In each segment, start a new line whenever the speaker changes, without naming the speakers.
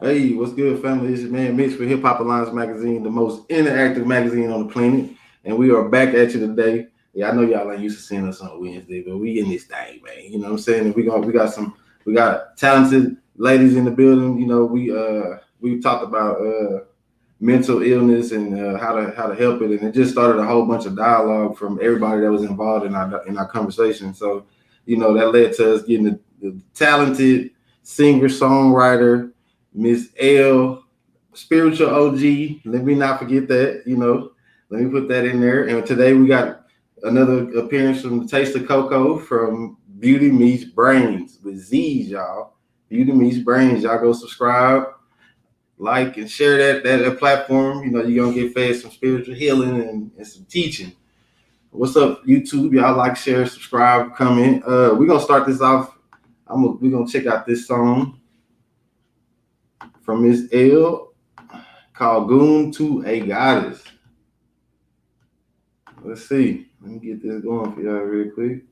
Hey, what's good, family? This is man Meetz for Hip Hop Alliance Magazine, the most interactive magazine on the planet. And we are back at you today. Yeah, I know y'all ain't used to seeing us on Wednesday, but we in this thing, man. You know what I'm saying? And we got talented ladies in the building. You know, we talked about mental illness and how to help it, and it just started a whole bunch of dialogue from everybody that was involved in our conversation. So, you know, that led to us getting the talented singer songwriter Miss Elle, spiritual OG. Let me not forget that. You know, let me put that in there. And today we got another appearance from the Taste of Coco from Beauty Meets Brains with Z's, y'all. Beauty Meets Brains. Y'all go subscribe, like, and share that platform. You know, you're gonna get fed some spiritual healing and some teaching. What's up, YouTube? Y'all like, share, subscribe, comment. We're gonna start this off. We're gonna check out this song from Miss Elle called Goon to a Goddess. Let's see. Let me get this going for y'all real quick.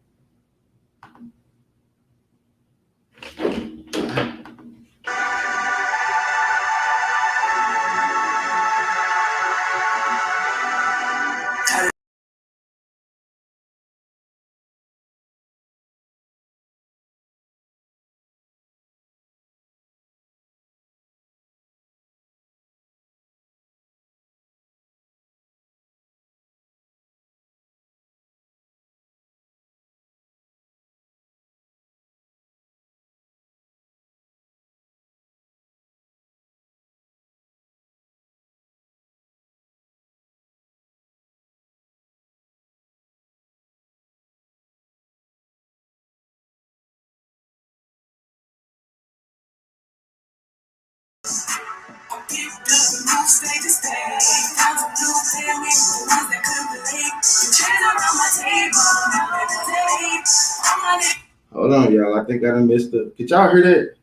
Hold on, y'all. I think I done missed it. Did y'all hear that?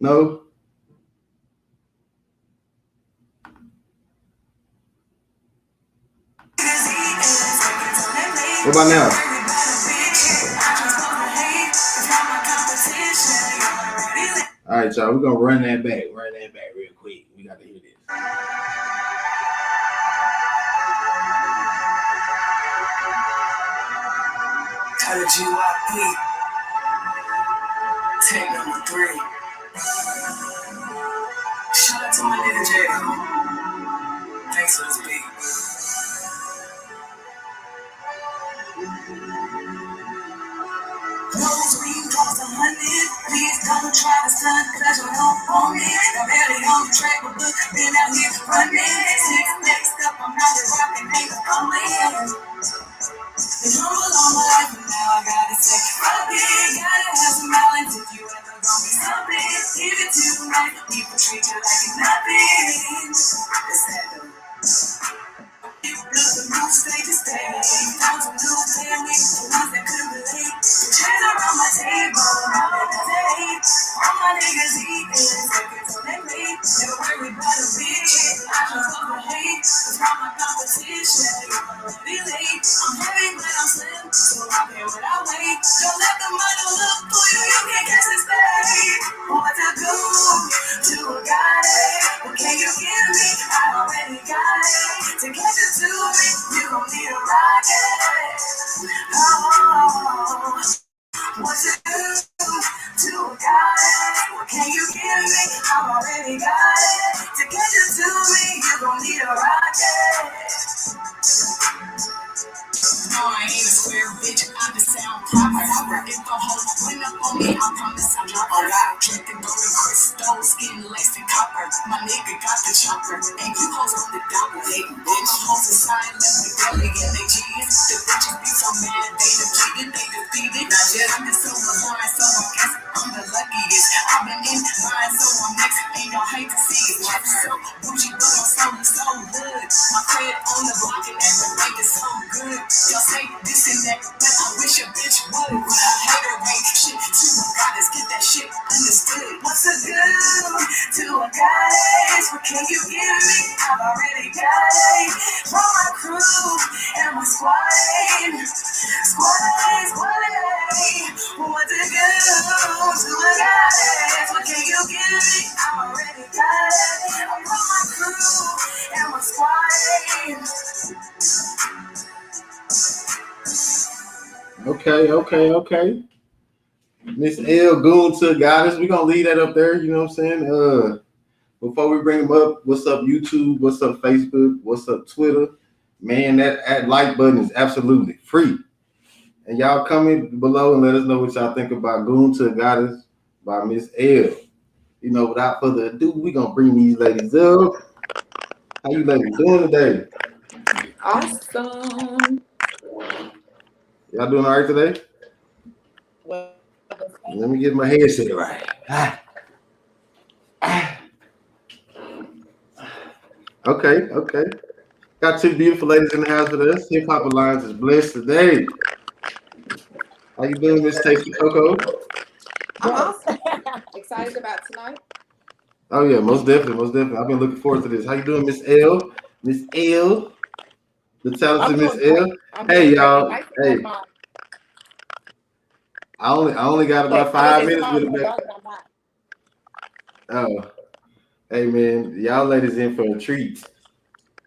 No? What about now? All right, y'all. We're gonna run that back. Run that back real quick. We got to hear this. GYP, take number 3. Shout out to my nigga J. Thanks for this beat. Rose green costs 100. Please don't try to stunt, cause you don't own it. I'm barely on the track, but look, been out here running. Next up, I'm out here rocking, niggas coming. Been humble all my life, but now I gotta say, fuck it. Gotta have some balance if you ever gonna be something. Give it to me, people treat you like it's nothing. It's that though. The new stage is stay. Found some new family, the ones that could relate. The chairs around my table, now that the day. All my niggas eating, seconds on their plate. Never worried about a bitch. I just love the hate. Cause all my competition, be late. I'm heavy, but I'm slim, so I pay what I wait. Don't let the money look for you, you can't catch this fade. What to do to a goddess? What can you give me? I already got it. To catch it to me, you gon' need a rocket. Oh, what to do to a goddess? What can you give me? I already got it. To catch it to me, you gon' need a rocket. No, I ain't a square bitch, I just sound proper. If the hoe went up on me, I promise I'll drop a lot. Drinking golden crystal, skin laced in copper. My nigga got the chopper, and you hoes on the doppel. They bitch, hoes inside, left me belly and they cheese. The bitches be so mad, they defeated, they defeated. Not yet, I'm just so blind, so I guess I'm the luckiest. I've been in line, so I'm next, and y'all hate to see it. Life is so bougie, but I'm so good. My credit on the block and everything is so good. Y'all say this and that, but I wish a bitch would. But I hate her ain't shit to a goddess, get that shit understood. What's a good to a goddess? What can you give me? I've already got it. From my crew and my squad. What's a good to a goddess? What can you give Okay. Miss Elle Goon to Goddess. We're gonna leave that up there, you know what I'm saying? Before we bring them up, what's up YouTube? What's up Facebook? What's up Twitter? Man, that like button is absolutely free. And y'all comment below and let us know what y'all think about Goon to Goddess by Miss Elle. You know, without further ado, we're gonna bring these ladies up. How you ladies doing today?
Awesome.
Y'all doing all right today?
Well,
Let me get my headset right. Okay. Got two beautiful ladies in the house with us. Hip Hop Alliance is blessed today. How you doing, Miss Tasty Coco?
I'm awesome. Excited about tonight.
Oh yeah, most definitely. I've been looking forward to this. How you doing, Miss Elle? Miss Elle, the talented Miss Elle. Hey y'all. Hey, I only got about 5 minutes with it. Oh, hey man, y'all ladies in for a treat.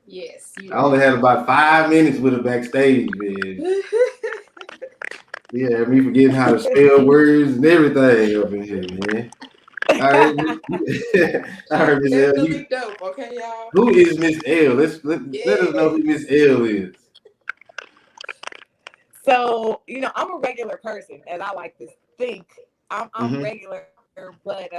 Yes.
I only had about 5 minutes with her backstage, man. Yeah, me forgetting how to spell words and everything up in here, man. All right, Miss Elle.
Definitely dope. Okay, y'all.
Who is Miss Elle? Let us know who Miss Elle is.
So, I'm a regular person, as I like to think. I'm regular, but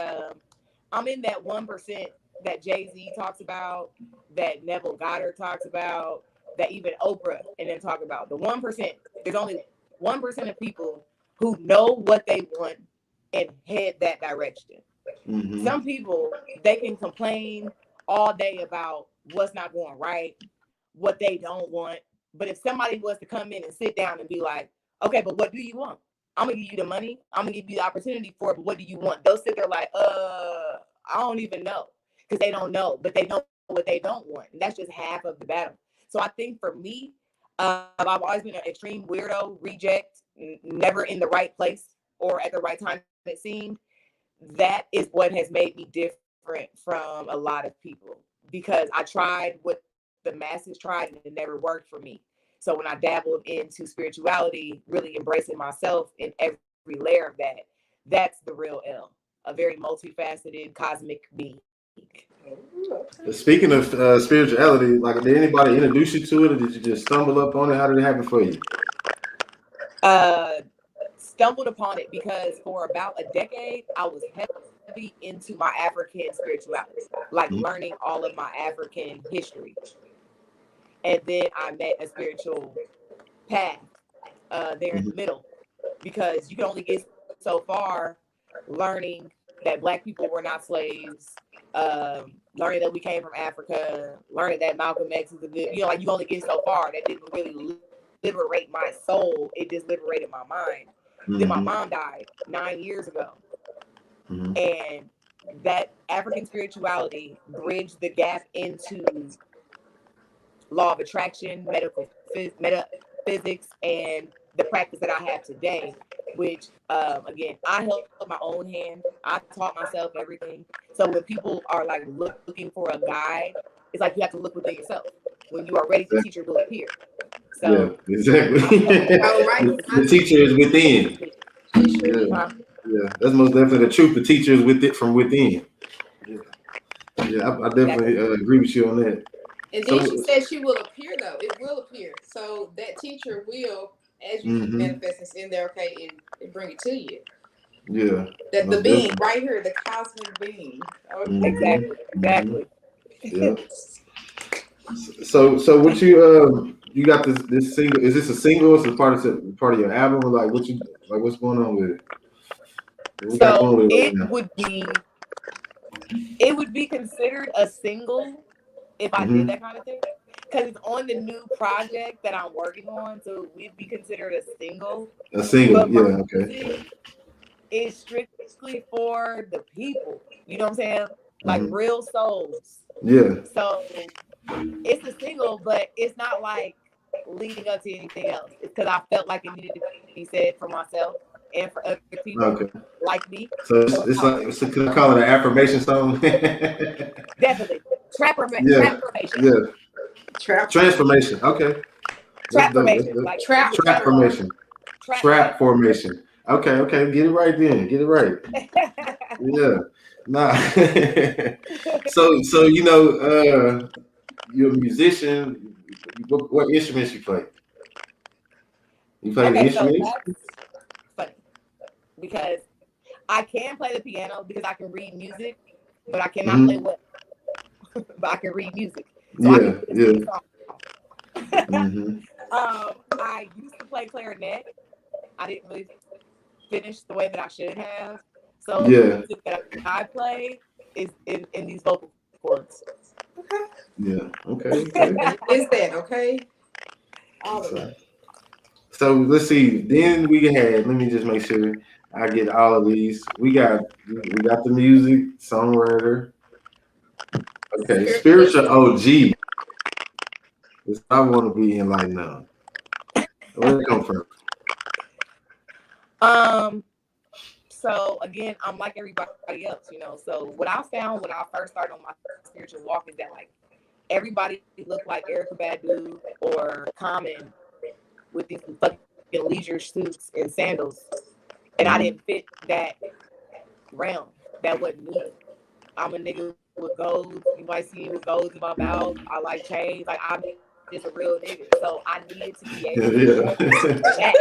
I'm in that 1% that Jay-Z talks about, that Neville Goddard talks about, that even Oprah and them talk about. The 1%, there's only 1% of people who know what they want and head that direction. Some people, they can complain all day about what's not going right, what they don't want. But if somebody was to come in and sit down and be like, okay, but what do you want? I'm gonna give you the money. I'm gonna give you the opportunity for it. But what do you want? They'll sit there like, I don't even know, because they don't know, but they know what they don't want. And that's just half of the battle. So I think for me, I've always been an extreme weirdo, reject, never in the right place or at the right time, it seemed. That is what has made me different from a lot of people, because I tried what the masses tried and it never worked for me. So when I dabbled into spirituality, really embracing myself in every layer of that, that's the real Elle, a very multifaceted cosmic being.
Speaking of spirituality, like, did anybody introduce you to it, or did you just stumble up on it? How did it happen for you?
Stumbled upon it because for about a decade, I was heavy into my African spirituality, like learning all of my African history. And then I met a spiritual path there in the middle, because you can only get so far learning that Black people were not slaves, learning that we came from Africa, learning that Malcolm X is a good, like you only get so far. That didn't really liberate my soul. It just liberated my mind. Then my mom died 9 years ago. And that African spirituality bridged the gap into law of attraction, metaphysics, and the practice that I have today, which, again, I held my own hand. I taught myself everything. So when people are like looking for a guide, it's like you have to look within yourself. When you are ready, the teacher will appear. So
yeah, exactly. The teacher is within. Yeah, that's most definitely the truth. The teacher is with it from within. Yeah, I definitely agree with you on that.
And then she said she will appear, though. It will appear. So that teacher will, as you keep manifesting in there, okay, and bring it to you.
Yeah.
That the being right here, the cosmic being.
Okay. Exactly.
Yeah. So what you got this single? Is this a single? Is it part of your album? Or like what's going on with it?
So it would be considered a single if I did that kind of thing, because it's on the new project that I'm working on. So it'd be considered a single.
A single, yeah, okay.
It's strictly for the people. You know what I'm saying? Like real souls.
Yeah.
So it's a single, but it's not like leading up to anything else. It's because I felt like it needed to be said for myself and for other people like me.
So it's like, so can I call it an affirmation song?
Definitely.
Yeah.
Transformation.
Yeah. Transformation. Okay. That's dope. That's dope.
Like
Trap formation. Trap formation. Okay. Get it right then. Get it right. Yeah. Nah. so you know, you're a musician. What instruments you play? You play the instruments?
So that's funny because I can play the piano because I can read music, but I cannot play well. But I can read music. So I used to play clarinet. I didn't really finish the way that I should have. So the music that I play is in these vocal cords.
Okay.
Yeah. Okay.
Is that okay?
So let's see. Then we had. Let me just make sure I get all of these. We got the music, songwriter. Okay, spiritual OG. I want to be enlightened now. Where did it come from?
So again, I'm like everybody else, you know. So what I found when I first started on my spiritual walk is that like everybody looked like Erykah Badu or Common with these fucking leisure suits and sandals, and I didn't fit that realm. That wasn't me. I'm a nigga with gold. You might see me with golds in my mouth. I like chains. Like I'm just a real nigga. So I needed to be able to do that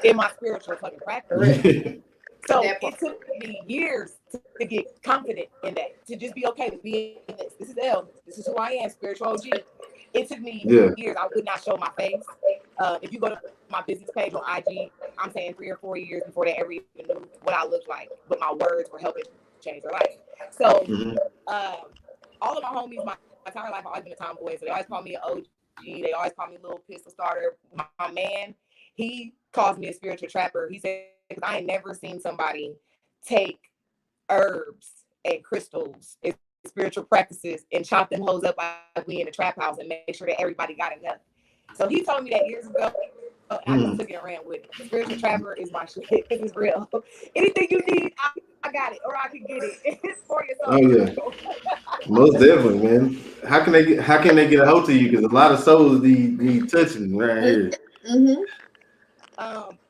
in my spiritual fucking practice. So it took me years to get confident in that, to just be okay with being this. This is Elle. This is who I am, spiritual OG. It took me years. I would not show my face. If you go to my business page on IG, I'm saying 3 or 4 years before they ever even knew what I looked like, but my words were helping change their life. So all of my homies, my entire life, I've always been a tomboy. So they always call me an OG. They always call me a little pistol starter. My man, he calls me a spiritual trapper. He said, I ain't never seen somebody take herbs and crystals and spiritual practices and chop them hoes up like we in a trap house and make sure that everybody got enough. So he told me that years ago. I just took it and ran with it. Spiritual trapper is my shit. This is real. Anything you need, I got it, or I can get it. It's for your soul.
Oh yeah, most definitely, man. How can they get a hold of you? Because a lot of souls need touching right here.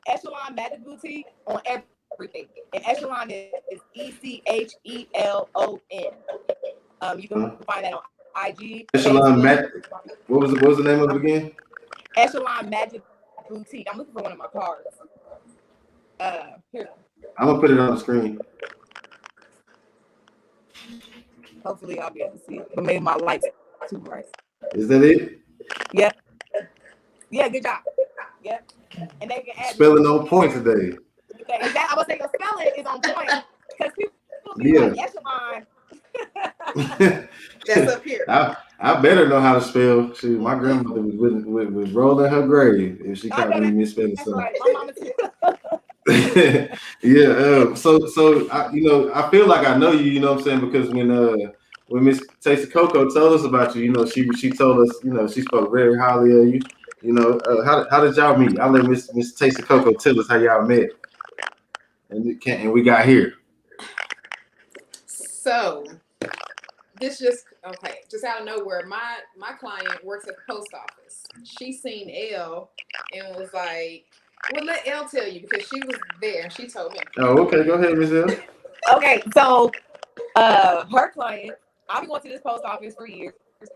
Echelon Magic Boutique on everything, and Echelon is ECHELON. You can find that on IG.
Echelon Magic. What was the name of it again?
Echelon Magic Boutique. I'm looking for one of my cards. Here.
I'm gonna put it on the screen.
Hopefully, I'll be able to see it. But maybe my light's too bright.
Is that it?
Yep. Yeah. Good job. Yep. And they can add
spelling on point today.
I would say your spelling is on point because people be like Echelon.
That's up here.
I better know how to spell. Shoot, my grandmother was rolling her grave if she caught me misspelling something.
Right. My mama too.
Yeah. So I feel like I know you. You know what I'm saying? Because when Miss Tasty Coco told us about you, she told us, she spoke very highly of you. How did y'all meet? I'll let Miss Tasty Coco tell us how y'all met, and we got here.
So this just out of nowhere. My client works at the post office. She seen Elle and was like, "Well, let Elle tell you," because she was there and she told me.
Oh, okay. Go ahead, Miss Elle.
Okay, so her client, I've been going to this post office for years because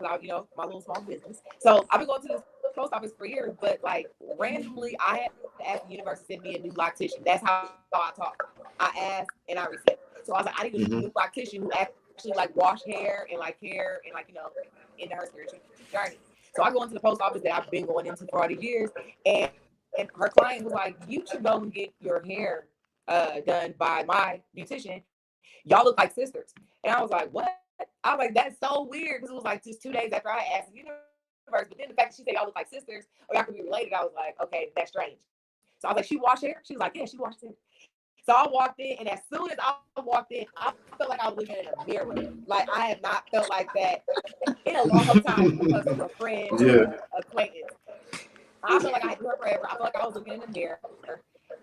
my little small business. So I've been going to this post office for years, but like randomly, I had to ask the universe to send me a new loctician. That's how I talk. I asked and I received. So I was like, I need a new loctician who actually like wash hair and into her spiritual journey. So I go into the post office that I've been going into for all these years, and her client was like, "You should go and get your hair done by my beautician. Y'all look like sisters." And I was like, "What?" I was like, "That's so weird," because it was like just 2 days after I asked the universe. But then the fact that she said y'all look like sisters or y'all could be related, I was like, "Okay, that's strange." So I was like, "She wash hair?" She was like, "Yeah, she washed hair." So I walked in, and as soon as I walked in, I felt like I was looking in a mirror. Like I have not felt like that in a long time because of a friend, acquaintance. I felt like I had known her forever. I felt like I was looking in the mirror.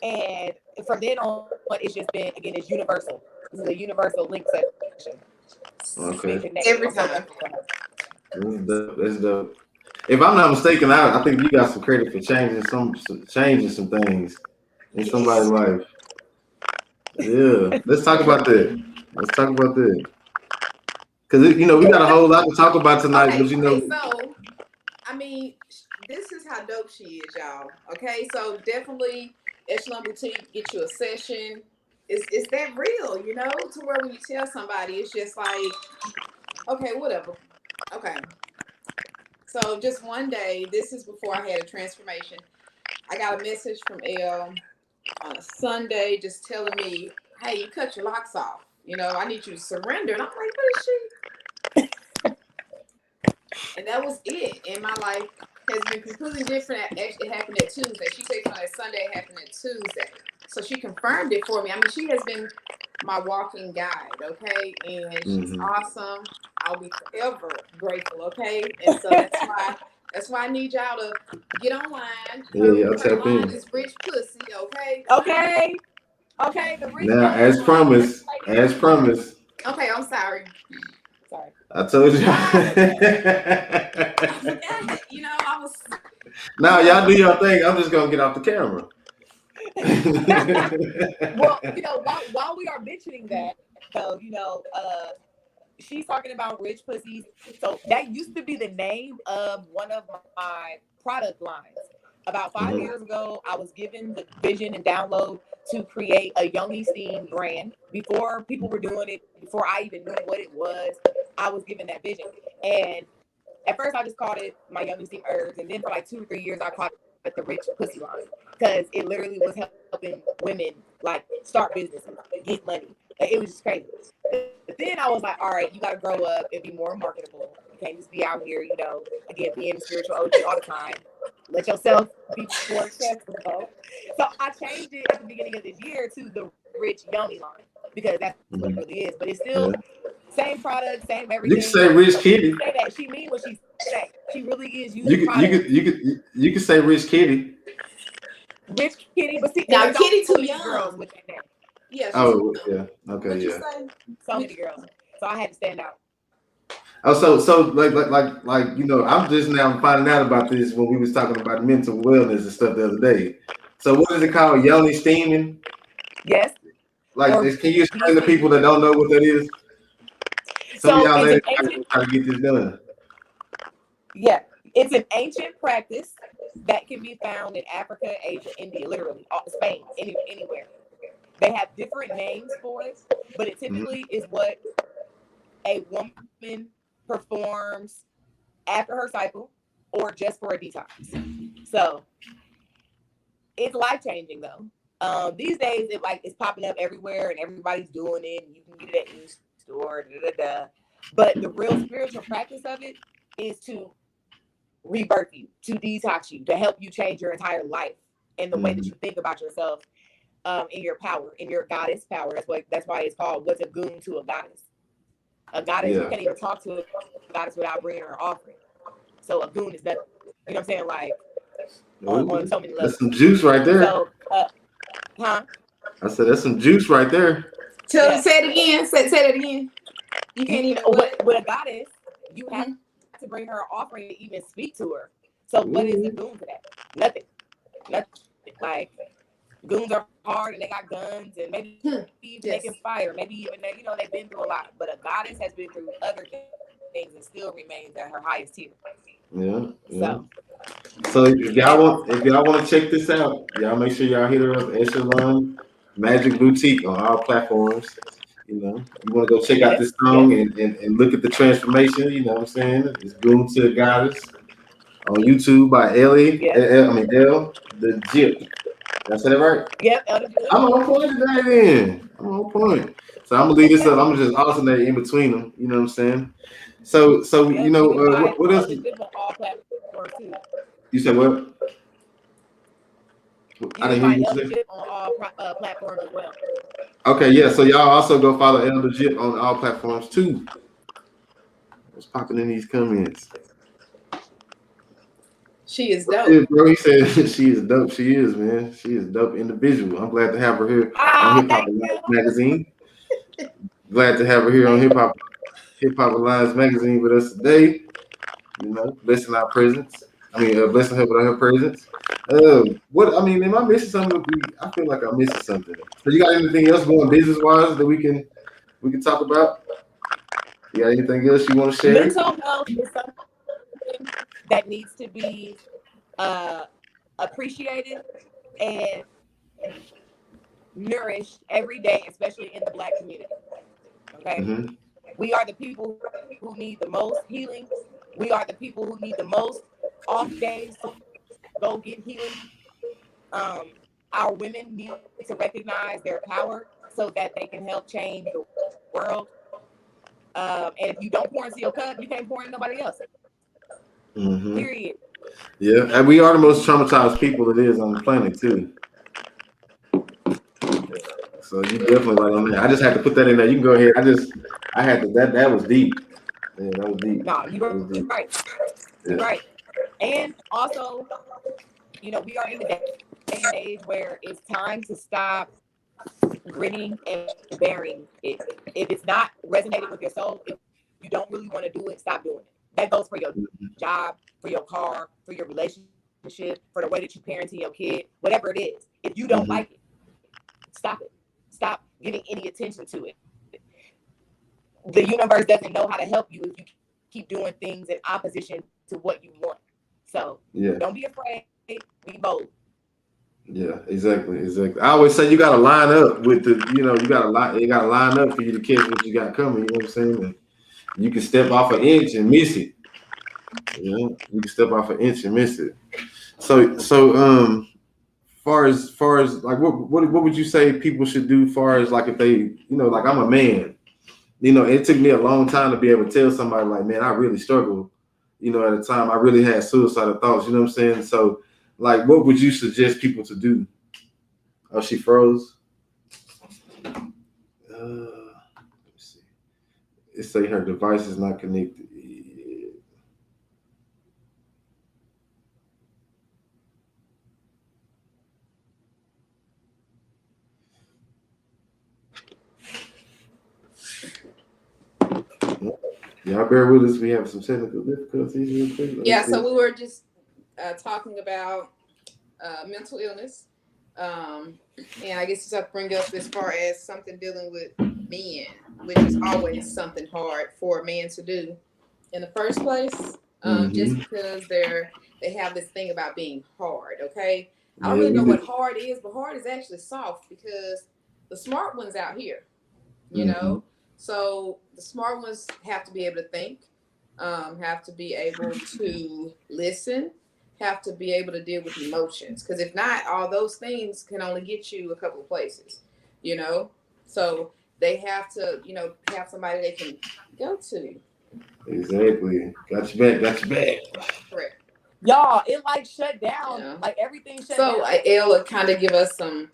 And from then on, it's just been, again, it's universal. This is a universal link section.
Okay.
Every time.
That's dope. If I'm not mistaken, I think you got some credit for changing some things in somebody's life. Yeah, let's talk about that. Let's talk about that. Because we got a whole lot to talk about tonight,
Okay,
but
so I mean, this is how dope she is, y'all. Okay, so definitely Echelon Boutique, get you a session. Is that real? To where when you tell somebody, it's just like, okay, whatever. Okay. So just one day, this is before I had a transformation. I got a message from Elle on a Sunday just telling me, hey, you cut your locks off. I need you to surrender. And I'm like, what is she? And that was it. And my life has been completely different. It happened at Tuesday. She texted on that Sunday, it happened at Tuesday. So she confirmed it for me. I mean, she has been my walking guide, okay? And she's awesome. I'll be forever grateful, okay? And so that's why I need y'all to get online. Her line is Rich Pussy, okay?
Okay, the rich
now, as promised.
Okay, I'm sorry.
I told you.
I was.
Now, y'all do your thing. I'm just gonna get off the camera.
Well, while we are mentioning that, so she's talking about rich pussies. So that used to be the name of one of my product lines. About 5 years ago, I was given the vision and download to create a Yoni Steam brand. Before people were doing it, before I even knew what it was, I was given that vision. And at first, I just called it my Yoni Steam Herbs. And then for like 2 or 3 years, I called it the Rich Pussy line. Because it literally was helping women like start businesses, get money. It was just crazy. But then I was like, all right, you got to grow up and be more marketable. You can't just be out here, again, being a spiritual OG all the time. Let yourself be more accessible. So I changed it at the beginning of this year to the Rich Yoni line because that's what it really is. But it's still same product, same everything.
You can say Rich Kitty.
Say that. She mean what she say. She really is using product.
You can say Rich Kitty.
Rich Kitty, but see,
now Kitty too
young. Girls with that name.
Yeah.
Yeah. Okay.
What'd
yeah.
You say?
So many girls. So I had to stand out.
Oh, so like I'm just now finding out about this when we was talking about mental wellness and stuff the other day. So what is it called? Yoni steaming?
Yes.
Can you explain to people that don't know what that is? Some of y'all ladies try to get this done.
Yeah, it's an ancient practice that can be found in Africa, Asia, India, literally Spain, anywhere. They have different names for it, but it typically is what a woman performs after her cycle or just for a detox. So it's life-changing though. These days it's popping up everywhere and everybody's doing it and you can get it at any store. But the real spiritual practice of it is to rebirth you, to detox you, to help you change your entire life and the way that you think about yourself, in your power, in your goddess power. That's why it's called what's a goon to a goddess. A goddess, you can't even talk to a goddess without bringing her offering. So a goon is better. You know what I'm saying? Like on so many levels.
That's some juice right there.
So, I
said that's some juice right there.
Say it again. Say it again. You can't even.
With a goddess, you have to bring her offering to even speak to her. So what is the goon to that? Nothing. Like goons are hard and they got guns and maybe even they can fire. Maybe even they've been through a lot. But a goddess has been through other things and still remains at her highest tier.
Yeah. So if y'all want to check this out, y'all make sure y'all hit her up, Echelon Magic Boutique on all platforms. You want to go check out this song and look at the transformation. You know what I'm saying? It's Goon to a Goddess on YouTube by Elle. Elle the Jip. Did I say that right?
Yep.
I'm on point today then. I'm on point. So I'm gonna leave this up. I'm gonna just alternate in between them. You know what I'm saying? So what else? You said what? I didn't hear you say.
On all platforms as well.
Okay, yeah. So y'all also go follow Elle the Jip on all platforms too. What's popping in these comments?
She is
Yeah,
dope.
bro, he said she is dope. She is, man. She is a dope individual. I'm glad to have her here on Hip Hop
Thank you.
Alliance Magazine. Glad to have her here on Hip Hop Alliance Magazine with us today. You know, blessing our presence. I mean, blessing her with her presence. What I mean, am I missing something? I feel like I'm missing something. So you got anything else going business wise that we can talk about? You got anything else you want to share?
Mental health is something that needs to be appreciated and nourished every day, especially in the Black community. Okay,
Mm-hmm.
we are the people who need the most healing. We are the people who need the most off days to go get healing. Our women need to recognize their power so that they can help change the world. And if you don't pour into your cup, you can't pour into nobody else.
Mm-hmm.
Period.
Yeah, and we are the most traumatized people it is on the planet too. So you definitely right on that. I just had to put that in there. You can go ahead. I had to that was deep. Yeah, that was deep.
No, you're
That was deep.
right.
Yeah.
You're right. And also, we are in the day and age where it's time to stop grinning and bearing it. If it's not resonating with your soul, if you don't really want to do it, stop doing it. That goes for your job, for your car, for your relationship, for the way that you parenting your kid, whatever it is. If you don't like it, stop it. Stop giving any attention to it. The universe doesn't know how to help you if you keep doing things in opposition to what you want. So don't be afraid, be bold.
Yeah, exactly. I always say you gotta line up with the, you gotta line up for you to catch what you got coming, you know what I'm saying? And you can step off an inch and miss it. You can step off an inch and miss it. So far as like what would you say people should do far as like if they, like I'm a man, it took me a long time to be able to tell somebody like, man, I really struggled, at a time I really had suicidal thoughts, you know what I'm saying? So like what would you suggest people to do? Oh, she froze. Let me see. It say her device is not connected. Y'all bear with us. We have some technical difficulties real quick.
Yeah, so we were just talking about mental illness. And I guess just have to bring up as far as something dealing with men, which is always something hard for a man to do in the first place. Just because they have this thing about being hard, okay? I don't really know what hard is, but hard is actually soft because the smart ones out here, you know? So the smart ones have to be able to think, have to be able to listen, have to be able to deal with emotions. Because if not, all those things can only get you a couple of places, So they have to, have somebody they can go to.
Exactly. Got your back.
Correct.
Y'all, it like shut down. Yeah. Like everything shut down.
So Elle will kind of give us some,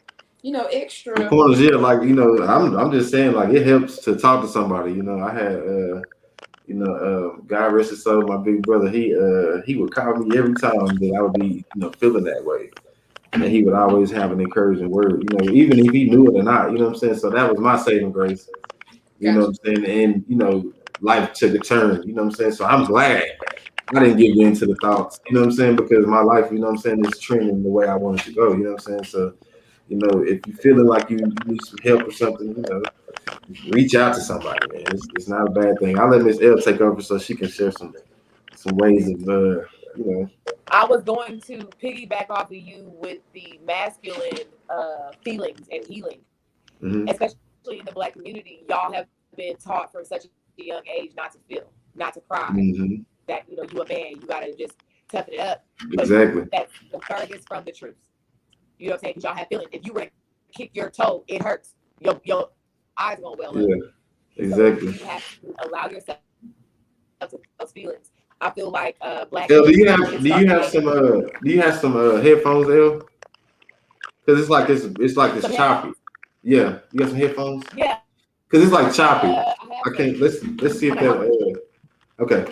extra
corners. Yeah, like I'm just saying, like it helps to talk to somebody. I had God rest his soul, my big brother. He would call me every time that I would be feeling that way, and he would always have an encouraging word. Even if he knew it or not. You know what I'm saying? So that was my saving grace. You know what I'm saying? And life took a turn. You know what I'm saying? So I'm glad I didn't give in to the thoughts. You know what I'm saying? Because my life, is trending the way I want it to go. You know what I'm saying? So, if you're feeling like you need some help or something, reach out to somebody, man. It's not a bad thing. I'll let Miss Elle take over so she can share some ways of,
I was going to piggyback off of you with the masculine feelings and healing, especially in the Black community. Y'all have been taught from such a young age not to feel, not to cry. That you a man, you gotta just tough it up.
Exactly.
But that's the furthest from the truth. You know what I'm saying? Because y'all have feelings. If you were to kick your toe, it hurts. Your eyes gonna well up.
Yeah, exactly.
So you have to allow yourself to those feelings. I feel like Black.
Elle, do you have some headphones, Elle? Because it's like it's choppy. Yeah, you got some headphones?
Yeah.
Because it's like choppy. I can't. Let's see if that. Okay.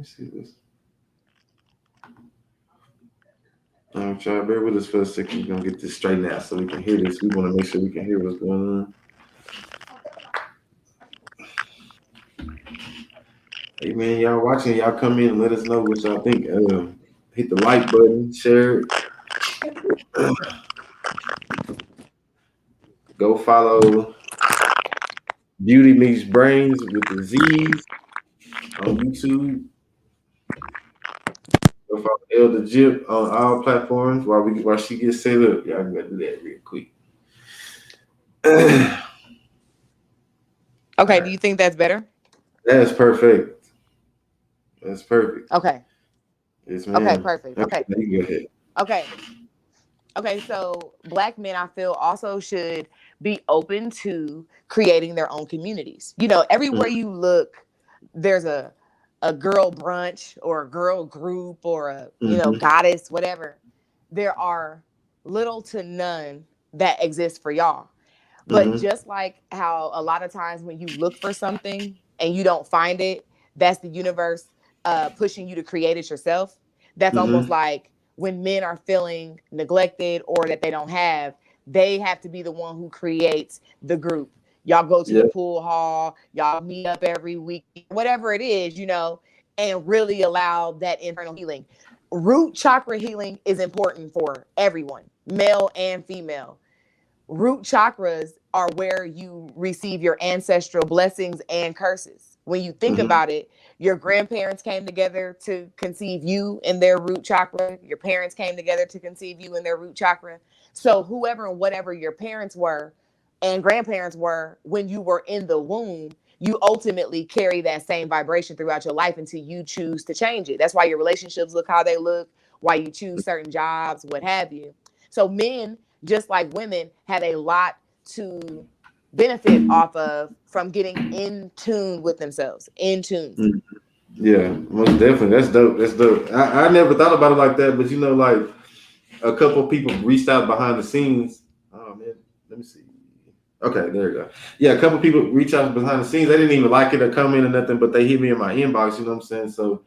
me see this. I'm trying to bear with us for a second. We're gonna get this straightened out so we can hear this. We want to make sure we can hear what's going on. Hey man, y'all watching, y'all come in and let us know what y'all think. Hit the like button, share it. Go follow Beauty Meets Brainz with the Z's on YouTube. Go follow Elle the Jip on all platforms while she gets set up. Y'all gotta do that real quick.
Okay, do you think that's better?
That's perfect. That's perfect.
Okay.
Yes, ma'am.
Okay, perfect. Okay.
You go ahead.
Okay, so Black men, I feel, also should be open to creating their own communities. You know, everywhere you look, there's a girl brunch or a girl group or a, you know, goddess, whatever. There are little to none that exist for y'all. But just like how a lot of times when you look for something and you don't find it, that's the universe pushing you to create it yourself. That's almost like when men are feeling neglected or that they don't have, they have to be the one who creates the group. Y'all go to the pool hall, y'all meet up every week, whatever it is, you know, and really allow that internal healing. Root chakra healing is important for everyone, male and female. Root chakras are where you receive your ancestral blessings and curses. When you think about it, your grandparents came together to conceive you in their root chakra. Your parents came together to conceive you in their root chakra. So whoever and whatever your parents were and grandparents were when you were in the womb, you ultimately carry that same vibration throughout your life until you choose to change it. That's why your relationships look how they look, why you choose certain jobs, what have you. So men, just like women, have a lot to benefit off of from getting in tune with themselves. In tune.
Yeah, most definitely. That's dope. That's dope. I never thought about it like that, but you know, like a couple of people reached out behind the scenes. Oh man, let me see. Okay, there you go. Yeah, a couple of people reached out behind the scenes. They didn't even like it or come in or nothing, but they hit me in my inbox. You know what I'm saying? So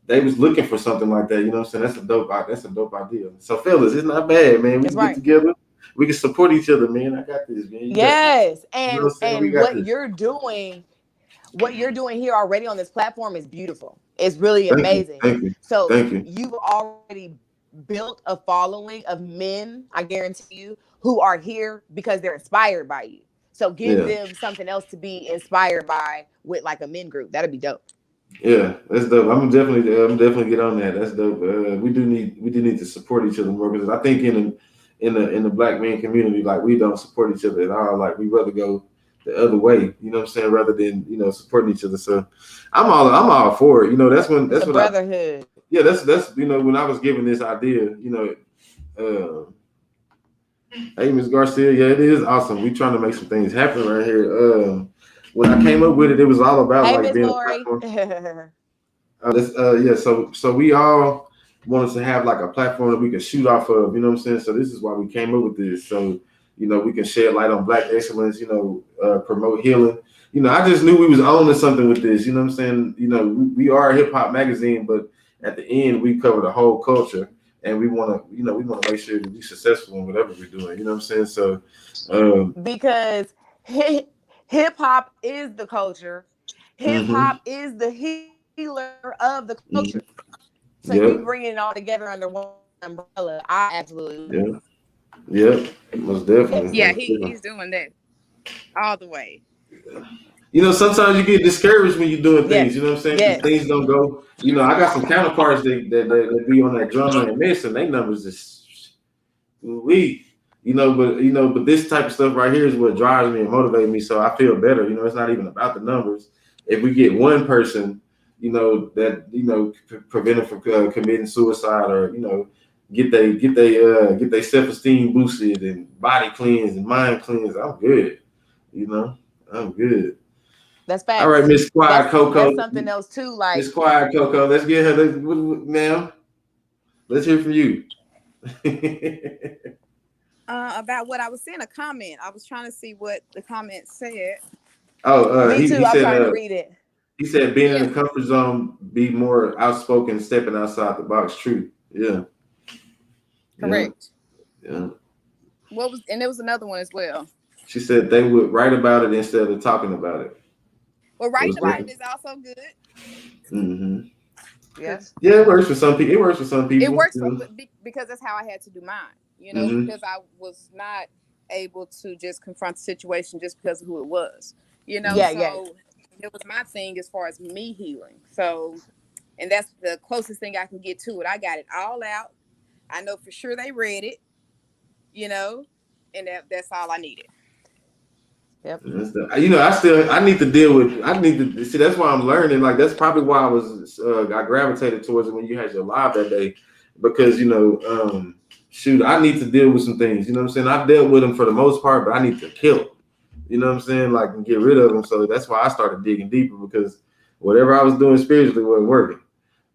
they was looking for something like that. You know what I'm saying? That's a dope idea. So fellas, it's not bad, man. We can get together. We can support each other, man. I got this, man.
Yes,
and you know
what you're doing here already on this platform is beautiful. It's really amazing.
Thank you.
So
Thank you.
You've already built a following of men, I guarantee you, who are here because they're inspired by you. So give them something else to be inspired by with like a men group. That'd be dope.
Yeah, that's dope. I'm definitely get on that. That's dope. We do need to support each other more because I think in the Black man community, like we don't support each other at all. Like we rather go the other way. You know what I'm saying? Rather than supporting each other. So I'm all for it. You know that's what
brotherhood.
That's when I was given this idea. Hey, Ms. Garcia, yeah, it is awesome. We trying to make some things happen right here. When I came up with it, it was all about being a platform. So we all wanted to have like a platform that we could shoot off of. You know what I'm saying? So this is why we came up with this. So we can shed light on Black excellence. Promote healing. I just knew we was owning something with this. You know what I'm saying? We are a hip hop magazine, but at the end we cover the whole culture. And we want to make sure that we're successful in whatever we're doing. You know what I'm saying? So
because hip hop is the culture. Hip hop is the healer of the culture. So you bring it all together under one umbrella. I absolutely.
Yeah, most definitely.
Yeah, he's doing that all the way.
Sometimes you get discouraged when you're doing things. You know what I'm saying?
Yes.
Things don't go. I got some counterparts that be on that drummer and mix, and they numbers just weak. But this type of stuff right here is what drives me and motivates me. So I feel better. It's not even about the numbers. If we get one person, that prevented from committing suicide or get they self-esteem boosted and body cleansed and mind cleansed, I'm good. I'm good.
That's facts.
All right, Miss Quiet Coco.
That's something else too. Like
Miss Quiet Coco, let's get her. Ma'am, let's hear from you.
About what I was saying, a comment. I was trying to see what the comment said.
Me too. I'm trying to read it.
He said being in
Yeah,
the comfort zone, be more outspoken, stepping outside the box. True. Yeah. Yeah.
correct.
Yeah.
And there was another one as well.
She said they would write about it instead of talking about it.
Well, writing
Was
about
that?
it is also good
Mm-hmm.
Yeah.
because
Yeah, it works for some people. It works for some
it
people.
works
You know?
because that's how I had to do mine.
Mm-hmm.
Because I was not able to just confront the situation just because of who it was.
Yeah, yeah.
So it was my thing as far as me healing. So, and that's the closest thing I can get to it. I got it all out. I know for sure they read it. You know, and that's all I needed.
Yep.
I need to deal with. I need to see. That's why I'm learning. Like that's probably why I gravitated towards it when you had your live that day, because shoot, I need to deal with some things. You know what I'm saying? I've dealt with them for the most part, but I need to kill them. You know what I'm saying? Like and get rid of them. So that's why I started digging deeper because whatever I was doing spiritually wasn't working.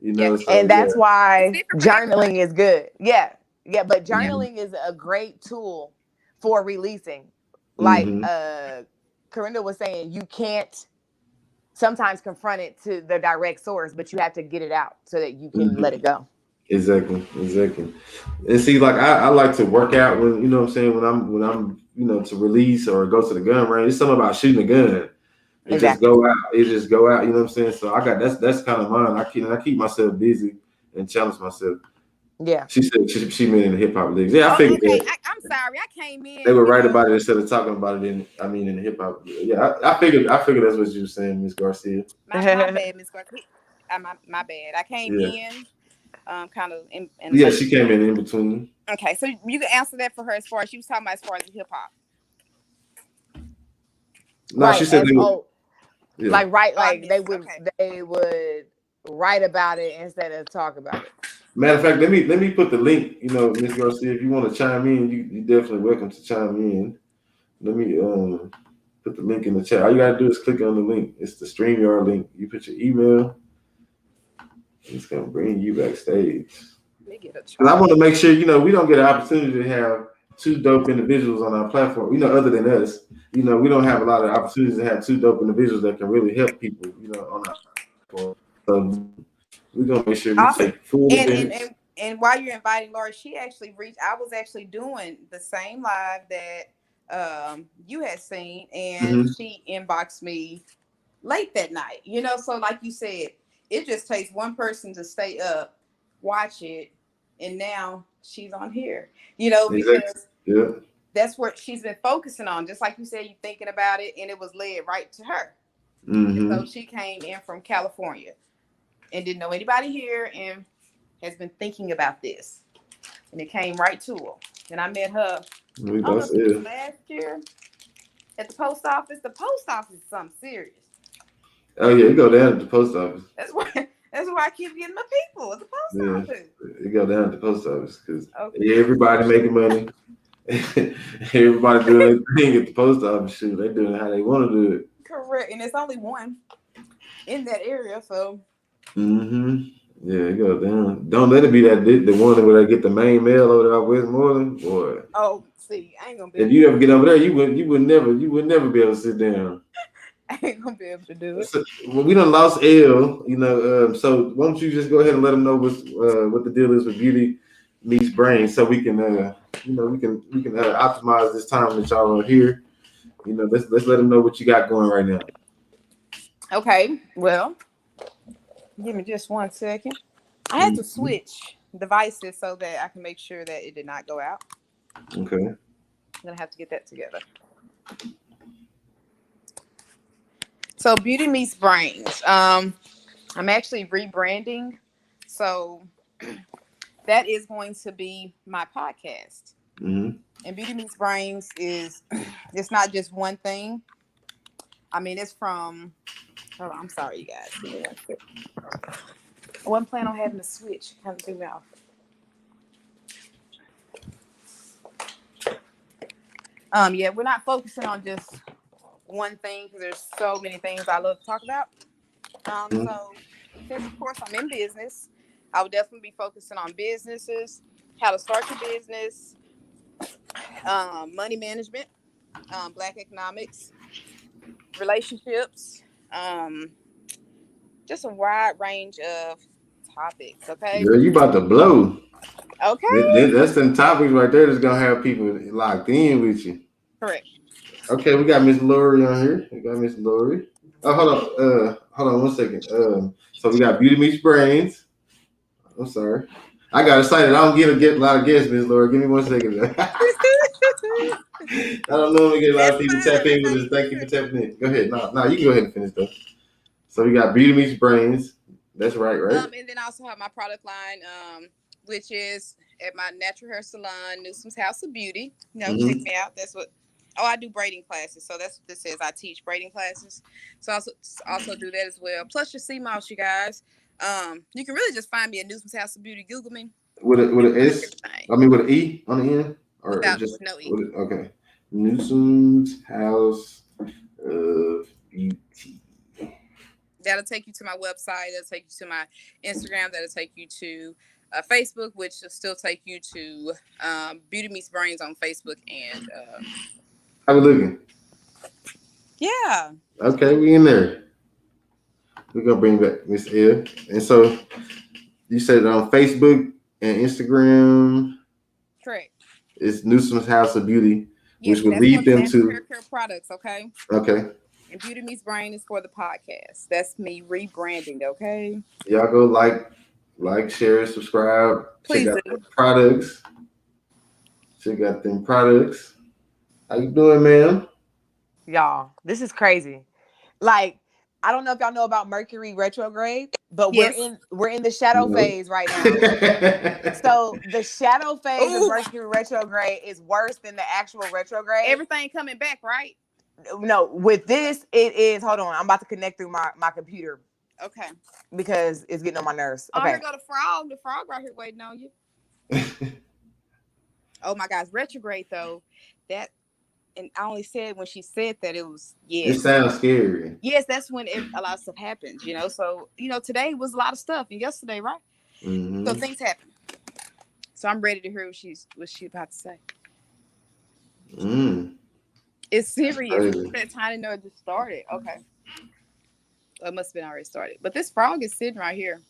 Yeah,
So
And
yeah.
that's
it's
why
different for
journaling
everybody.
is good. Yeah. Yeah. But
Yeah.
journaling is a great tool for releasing. Like
Mm-hmm.
Corinda was saying, you can't sometimes confront it to the direct source, but you have to get it out so that you can
Mm-hmm.
let it go.
Exactly. And see, like I like to work out when you know what I'm saying when I'm to release or go to the gun range. It's something about shooting a gun. It just
Exactly.
go out. It just go out. You know what I'm saying? So I got that's kind of mine. I keep myself busy and challenge myself.
Yeah.
She said she meant in the hip hop leagues. Yeah, I
Oh,
figured
okay.
that
I'm sorry. I came
they
in.
would write about it instead of talking about it in the hip hop. Yeah, I figured that's what you were saying, Miss Garcia.
My bad, Miss Clark. My bad. I came
Yeah.
in kind of in
Yeah,
late.
she came in between.
Okay, so you can answer that for her as far as she was talking about as far as the hip hop.
No, she
Right.
said
As
they would.
oh,
Yeah.
like right,
Oh, I
like
missed it. Okay.
they would write about it instead of talk about it.
Matter of fact, let me put the link. Miss Garcia, if you want to chime in, you definitely welcome to chime in. Let me put the link in the chat. All you gotta do is click on the link. It's the StreamYard link. You put your email, it's gonna bring you backstage.
Let me get a
Because I
chart.
want to make sure we don't get an opportunity to have two dope individuals on our platform. Other than us, we don't have a lot of opportunities to have two dope individuals that can really help people. On our platform. So we're gonna make sure we
Awesome.
take full
And and
advantage.
and and while you're inviting Laura, she actually reached. I was actually doing the same live that you had seen, and
Mm-hmm.
she inboxed me late that night. So like you said, it just takes one person to stay up, watch it, and now she's on here.
Exactly.
Because
Yeah.
that's what she's been focusing on. Just like you said, you thinking about it, and it was led right to her. And so
Mm-hmm.
she came in from California and didn't know anybody here and has been thinking about this. And it came right to her. And I met her,
We
I don't know
both
if it was
yeah.
last year at the post office. The post office is something serious.
Oh yeah, you go down to the post office.
That's why I keep getting my people at the post
Yeah,
office.
you go down to the post office because
Okay.
everybody making money. Everybody doing their thing at the post office. Shoot, they doing it how they want to do it.
Correct. And it's only one in that area. So
Mm-hmm. Yeah, you go down. Don't let it be the one where they get the main mail over there at Westmoreland, boy.
see, I ain't gonna be
If
able to
you
do
ever get over there, you would never be able to sit down.
I ain't gonna be able to do it.
So, well, we done lost Elle, so why don't you just go ahead and let them know what the deal is with Beauty Meets Brain, so we can we can optimize this time that y'all are here. Let's let them know what you got going right now.
Okay. Well, give me just 1 second. I had to
Mhm.
switch devices so that I can make sure that it did not go out.
Okay.
I'm gonna have to get that together. So Beauty Meets Brains. I'm actually rebranding. So that is going to be my podcast.
Mm-hmm.
And Beauty Meets Brains it's not just one thing. I mean, it's from hold on, I'm sorry, you guys. Give me 1 second. I wasn't planning on having to switch. Kind of threw me off. Yeah, we're not focusing on just one thing because there's so many things I love to talk about. So since of course I'm in business, I would definitely be focusing on businesses, how to start your business, money management, Black economics, relationships,
just a wide range of topics. Okay.
Girl, you about to blow.
Okay.
That's them topics right there that's gonna have people locked in with you.
Correct.
Okay, we got Miss Lori on here. We got Miss Lori. Oh, hold on 1 second. So we got Beauty Meets Brains. I'm sorry. I got excited. I don't get a lot of guests, Miss Lori. Give me 1 second. I don't normally get a lot of people tap in with us. Thank you for tapping in. Go ahead. No, you can go ahead and finish though. So we got Beauty Meets Brains. That's right?
And then I also have my product line, which is at my natural hair salon, Newsom's House of Beauty. Check me out. That's what. Oh, I do braiding classes. So that's what this says. I teach braiding classes. So I also do that as well. Plus your sea mouse, you guys. You can really just find me at Newsom's House of Beauty. Google me.
With an S? I mean, with an E on the end? Or
without
just
no E.
Okay. Newsom's House of Beauty.
That'll take you to my website. That'll take you to my Instagram. That'll take you to Facebook, which will still take you to Beauty Meets Brains on Facebook. And
how we looking?
Yeah.
Okay, we in there. We're gonna bring back Miss Elle. And so you said on Facebook and Instagram.
Correct.
It's Newsom's House of Beauty,
yes,
which will lead them to
hair care products. Okay.
Okay.
And Beauty Meets Brain is for the podcast. That's me rebranding. Okay.
Y'all go like, share, subscribe.
Please
check out the products. Check out them products. How you doing, ma'am?
Y'all, this is crazy. Like, I don't know if y'all know about Mercury retrograde, but we're in the shadow phase right now. So the shadow phase of Mercury retrograde is worse than the actual retrograde.
Everything coming back, right?
No, with this, it is. Hold on, I'm about to connect through my computer.
Okay.
Because it's getting on my nerves. Okay.
Oh, here go the frog. The frog right here waiting on you. Oh my gosh, retrograde though. That, and I only said when she said that it was
It sounds scary.
Yes, that's when a lot of stuff happens, So, today was a lot of stuff, and yesterday, right?
Mm-hmm.
So things happen. So I'm ready to hear what she's about to say. It's serious. It's that time to know it just started. Okay. Well, it must have been already started. But this frog is sitting right here.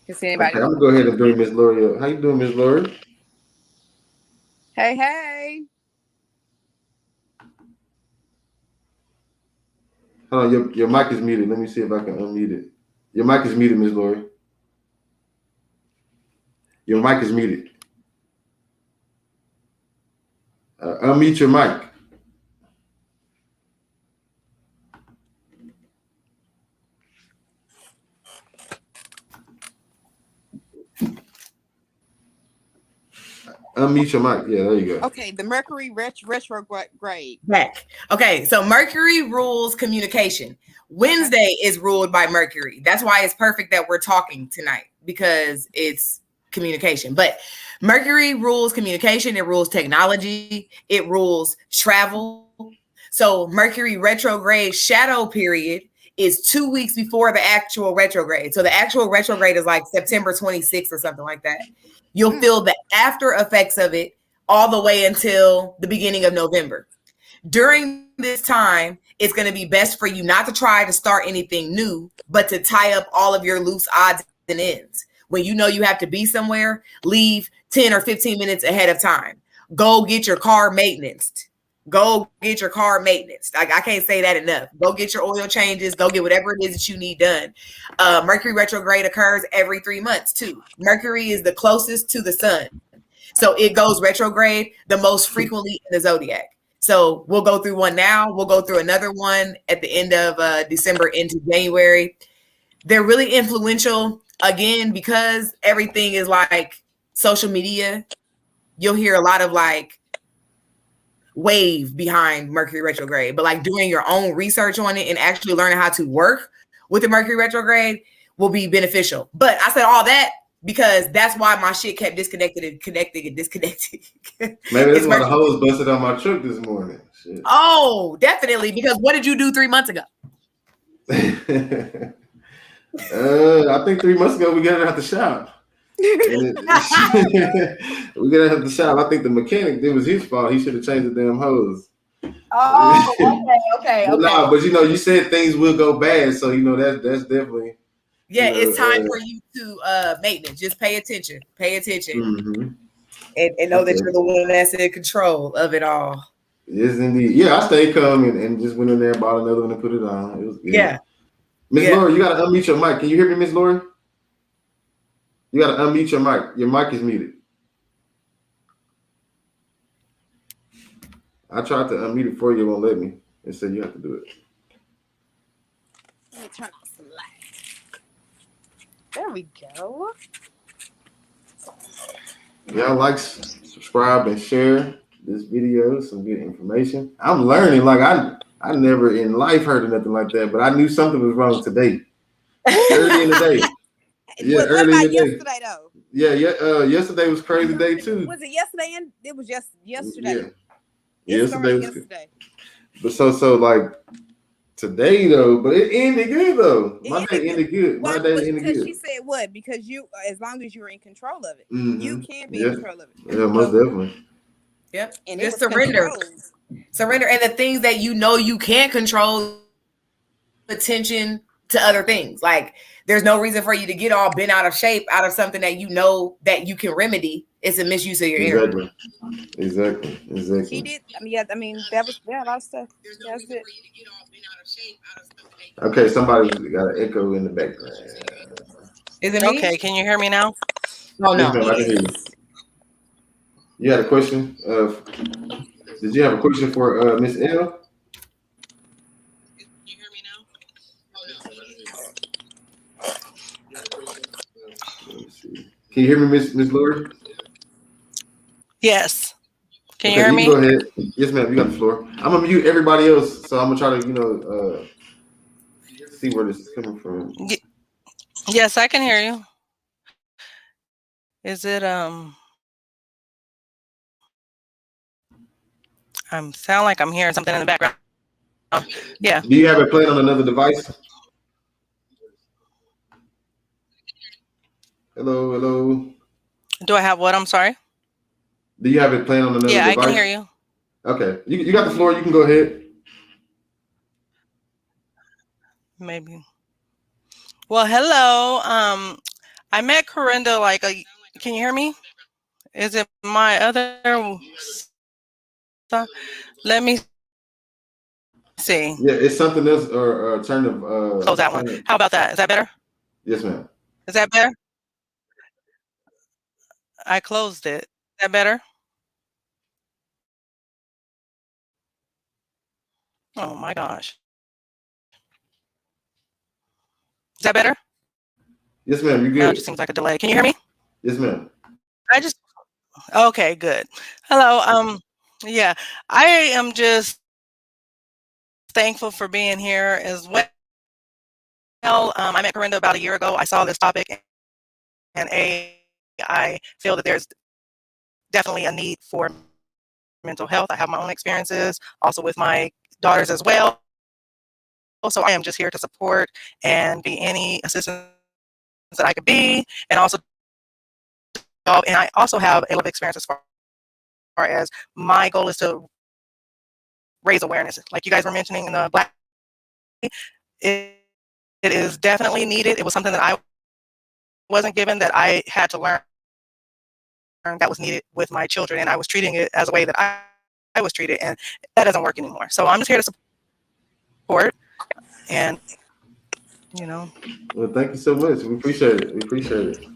Can see anybody?
Okay, I'm gonna go ahead and bring Miss Lori up. How you doing, Miss Lori?
Hey.
Hold on, your mic is muted. Let me see if I can unmute it. Your mic is muted, Miss Lori. Your mic is muted. Unmute your mic. Unmute your mic. Yeah, there you go.
Okay, the Mercury retrograde.
Back. Okay, so Mercury rules communication. Wednesday is ruled by Mercury. That's why it's perfect that we're talking tonight, because it's communication. But Mercury rules communication. It rules technology. It rules travel. So Mercury retrograde shadow period is 2 weeks before the actual retrograde. So the actual retrograde is like September 26th or something like that. You'll feel the after effects of it all the way until the beginning of November. During this time, it's going to be best for you not to try to start anything new, but to tie up all of your loose odds and ends. When you know you have to be somewhere, leave 10 or 15 minutes ahead of time. Go get your car maintenanced. Go get your car maintenance. I can't say that enough. Go get your oil changes. Go get whatever it is that you need done. Mercury retrograde occurs every 3 months too. Mercury is the closest to the sun. So it goes retrograde the most frequently in the zodiac. So we'll go through one now. We'll go through another one at the end of December into January. They're really influential, again, because everything is like social media. You'll hear a lot of like wave behind Mercury retrograde, but like doing your own research on it and actually learning how to work with the Mercury retrograde will be beneficial. But I said all that because that's why my shit kept disconnected and connecting and disconnecting.
Maybe that's why the hose busted on my truck this morning. Shit.
Oh, definitely. Because what did you do 3 months ago?
I think 3 months ago we got it out the shop. We got to have the shop. I think the mechanic, it was his fault. He should have changed the damn hose.
Oh, okay.
No, but you said things will go bad, so that's definitely.
Yeah, it's time for you to maintenance. Just pay attention.
Mm-hmm.
And know that you're the one that's in control of it all.
Yes, indeed. Yeah, I stayed calm and just went in there, bought another one, and put it on. It was good.
Yeah.
Miss Laura, you gotta unmute your mic. Can you hear me, Miss Laura? You gotta unmute your mic. Your mic is muted. I tried to unmute it for you, it won't let me. It said you have to do it.
Let me turn off some light. There we go.
Y'all like, subscribe, and share this video. Some good information. I'm learning. Like I never in life heard of nothing like that, but I knew something was wrong today. Early in the day. Yeah,
what
early
about
in the day.
yesterday though?
Yeah. Yesterday was crazy day too.
Was it yesterday? And it was just yesterday.
Yeah.
Yesterday.
But so like today though, but it ended good though. My day ended good.
Well, because she said what? Because you, as long as you're in control of it, you can be in control of it.
Yeah, most definitely.
Yep.
And
just surrender. Surrender. And the things that you can't control, attention to other things. Like there's no reason for you to get all bent out of shape out of something that you know that you can remedy. It's a misuse of your energy.
Exactly.
She did. I mean, that was a lot of stuff. That's it.
Okay, somebody got an echo in the background.
Is it me?
Okay, can you hear me now?
Oh no.
Yes, ma'am, I can hear you. You had a question? Did you have a question for Miss Elle? Can you hear me, Miss Lori?
Yes. Can you hear me?
Go ahead. Yes, ma'am. You got the floor. I'm gonna mute everybody else, so I'm gonna try to, see where this is coming from.
Yes, I can hear you. Is it I sound like I'm hearing something in the background. Yeah.
Do you have it playing on another device? Hello.
Do I have what? I'm sorry.
Do you have it playing on another device?
Yeah, I can hear you.
Okay, you got the floor. You can go ahead.
Maybe. Well, hello. I met Corinda can you hear me? Is it my other? Let me see.
Yeah, it's something else or turn of
close that one. How about that? Is that better?
Yes, ma'am.
Is that better? I closed it. Is that better? Oh my gosh. Is that better?
Yes, ma'am. You're good.
No, it just seems like a delay. Can you hear me?
Yes, ma'am.
Okay, good. Hello. Yeah, I am just thankful for being here as well. I met Corinda about a year ago. I saw this topic, and I feel that there's definitely a need for mental health. I have my own experiences, also with my daughters as well. So I am just here to support and be any assistance that I could be, and also, and I also have a lot of experience as far as my goal is to raise awareness, like you guys were mentioning in the Black. It is definitely needed. It was something that I wasn't given, that I had to learn, that was needed with my children, and I was treating it as a way that I was treated, and that doesn't work anymore. So I'm just here to support, and
Well, thank you so much. We appreciate it.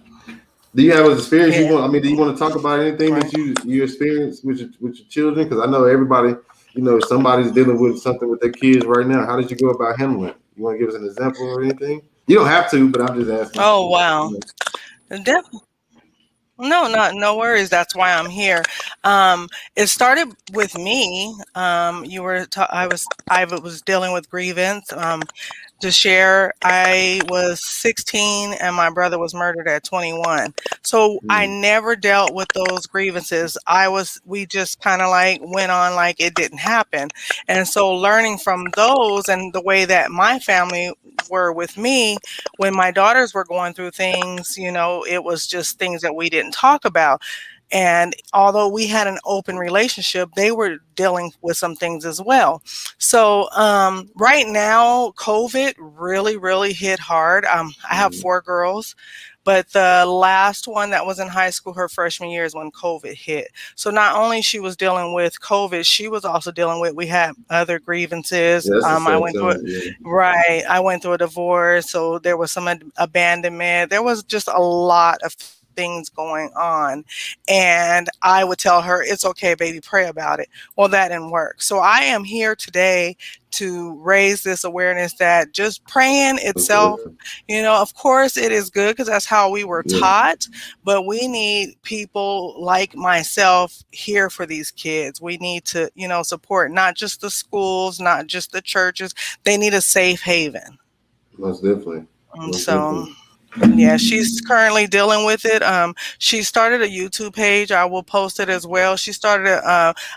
Do you have an experience you want? I mean, do you want to talk about anything that you experienced with your children? Because I know everybody, somebody's dealing with something with their kids right now. How did you go about handling it? You want to give us an example or anything? You don't have to, but I'm just asking.
Oh wow, definitely. No worries. That's why I'm here. It started with me. I was dealing with grievance. To share, I was 16 and my brother was murdered at 21. So I never dealt with those grievances. We just kind of went on like it didn't happen. And so learning from those and the way that my family were with me, when my daughters were going through things, it was just things that we didn't talk about. And although we had an open relationship, they were dealing with some things as well. So right now, COVID really, really hit hard. I have 4 girls, but the last one that was in high school, her freshman year, is when COVID hit. So not only she was dealing with COVID, she was also dealing with, we had other grievances. I went through it. Right. I went through a divorce. So there was some abandonment. There was just a lot of things going on. And I would tell her, it's okay, baby, pray about it. Well, that didn't work. So I am here today to raise this awareness that just praying itself, of course it is good because that's how we were taught, but we need people like myself here for these kids. We need to, support not just the schools, not just the churches. They need a safe haven.
Most definitely.
Yeah, she's currently dealing with it. She started a YouTube page. I will post it as well. She started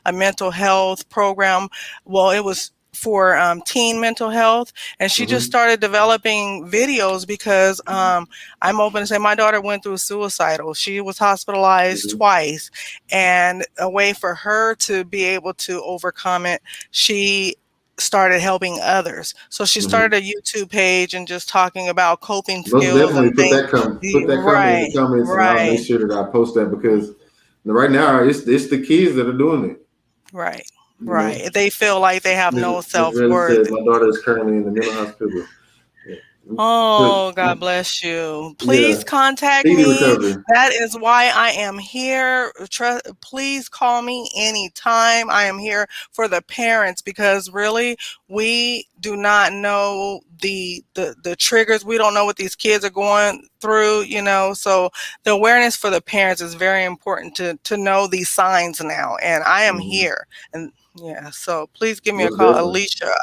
a mental health program. Well, it was for teen mental health, and she just started developing videos because I'm open to say my daughter went through suicidal. She was hospitalized twice, and a way for her to be able to overcome it, she started helping others. So she started a YouTube page and just talking about coping skills.
Definitely put that comment in the comments, and I'll make sure that I post that, because right now it's the kids that are doing it.
Right. Right. They feel like they have no self-worth.
My daughter is currently in the mental hospital.
Oh, God bless you. Please contact me. That is why I am here. Please call me anytime. I am here for the parents, because really we do not know the triggers. We don't know what these kids are going through, so the awareness for the parents is very important to know these signs now. And I am here. And so please give me a call. Alicia,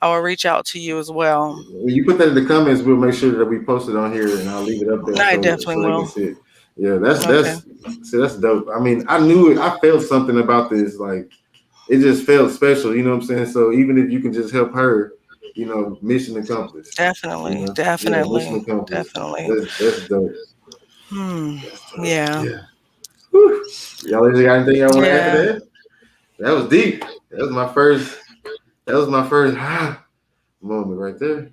I will reach out to you as well.
When you put that in the comments, we'll make sure that we post it on here, and I'll leave it up there.
I definitely will.
See it. Yeah, that's dope. I mean, I knew it. I felt something about this. Like, it just felt special. You know what I'm saying? So even if you can just help her, mission accomplished.
Definitely.
Mission accomplished. That's dope.
Yeah.
Whew. Y'all got anything y'all want to add to that? That was deep. That was my first moment right there.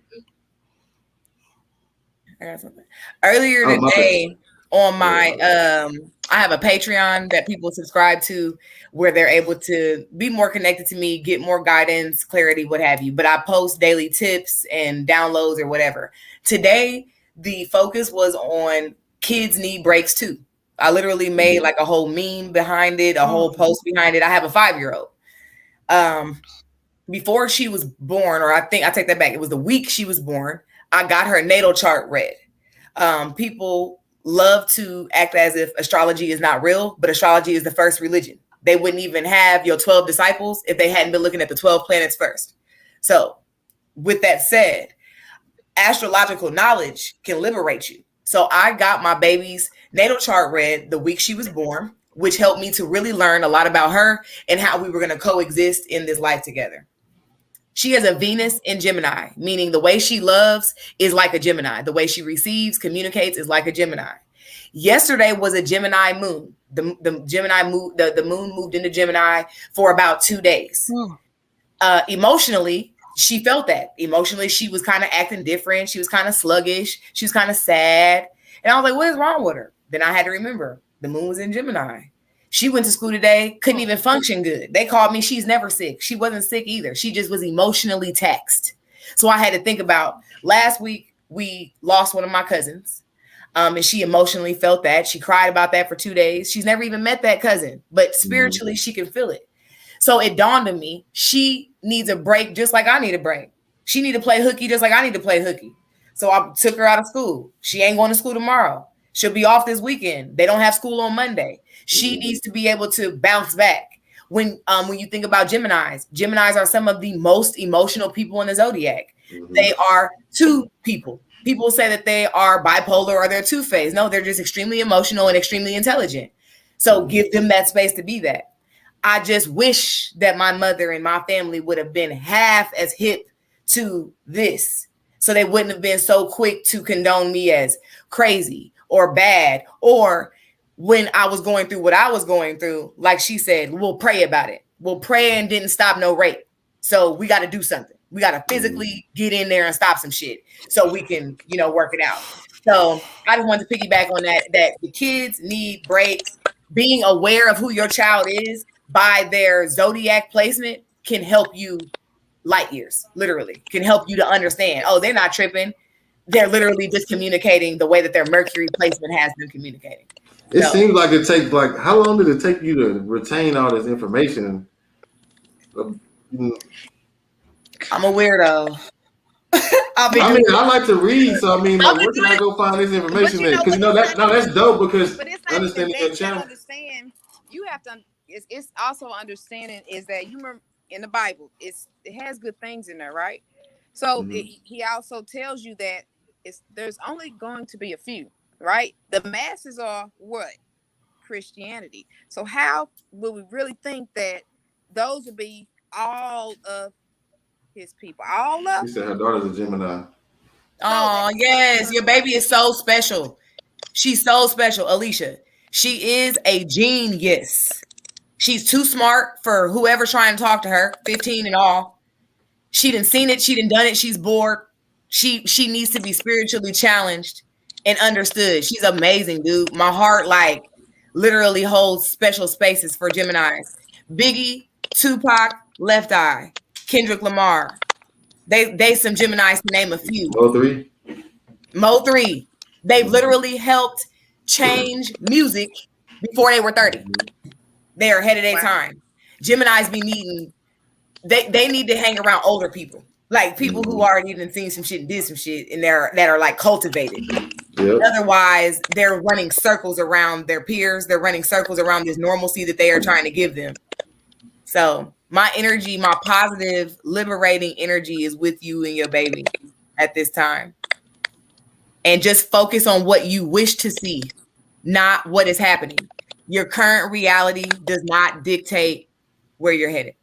I got something. Earlier today on my I have a Patreon that people subscribe to, where they're able to be more connected to me, get more guidance, clarity, what have you. But I post daily tips and downloads or whatever. Today, the focus was on kids need breaks too. I literally made like a whole meme behind it, a whole post behind it. I have a 5-year-old. Before she was born, or I take that back, it was the week she was born, I got her natal chart read. People love to act as if astrology is not real, but astrology is the first religion. They wouldn't even have your 12 disciples if they hadn't been looking at the 12 planets first. So with that said, astrological knowledge can liberate you. So I got my baby's natal chart read the week she was born, which helped me to really learn a lot about her and how we were going to coexist in this life together. She has a Venus in Gemini, meaning the way she loves is like a Gemini. The way she receives, communicates is like a Gemini. Yesterday was a Gemini moon. The Gemini moon, the moon moved into Gemini for about 2 days. Emotionally, she felt that. Emotionally, she was kind of acting different. She was kind of sluggish. She was kind of sad. And I was like, what is wrong with her? Then I had to remember the moon was in Gemini. She went to school today, couldn't even function good. They called me. She's never sick. She wasn't sick either. She just was emotionally taxed. So I had to think about last week, we lost one of my cousins. And she emotionally felt that. She cried about that for 2 days. She's never even met that cousin, but spiritually she can feel it. So it dawned on me, she needs a break just like I need a break. She need to play hooky just like I need to play hooky. So I took her out of school. She ain't going to school tomorrow. She'll be off this weekend. They don't have school on Monday. She needs to be able to bounce back. When you think about Geminis are some of the most emotional people in the zodiac. They are two people. People say that they are bipolar or they're two-faced. No, they're just extremely emotional and extremely intelligent. So give them that space to be that. I just wish that my mother and my family would have been half as hip to this. So they wouldn't have been so quick to condone me as crazy or bad or when I was going through what I was going through, like she said, we'll pray about it. We'll pray and didn't stop no rape. So we got to do something. We got to physically get in there and stop some shit so we can, work it out. So I just wanted to piggyback on that the kids need breaks. Being aware of who your child is by their zodiac placement can help you light years, literally, can help you to understand, oh, they're not tripping. They're literally just communicating the way that their Mercury placement has them communicating.
It seems like it takes, how long did it take you to retain all this information?
I'm a weirdo.
I like to read, so where can I go find this information at? Because that's dope. Because
but it's not
understanding your
that
channel.
Understand, you have to. It's also understanding is that you remember in the Bible, it has good things in there, right? So he also tells you that there's only going to be a few, right? The masses are what? Christianity. So how will we really think that those would be all of his people? All of.
She said her daughter's a Gemini.
Oh, yes. Your baby is so special. She's so special, Alicia. She is a genius. She's too smart for whoever's trying to talk to her, 15 and all. She done seen it. She done it. She's bored. She needs to be spiritually challenged and understood. She's amazing, dude. My heart, literally holds special spaces for Geminis. Biggie, Tupac, Left Eye, Kendrick Lamar. They some Geminis to name a few. Mo 3. They've literally helped change music before they were 30. They are ahead of their time. Geminis be needing, they need to hang around older people. Like people who already even seen some shit and did some shit and that are cultivated. Yep. Otherwise, they're running circles around their peers. They're running circles around this normalcy that they are trying to give them. So my energy, my positive, liberating energy is with you and your baby at this time. And just focus on what you wish to see, not what is happening. Your current reality does not dictate where you're headed.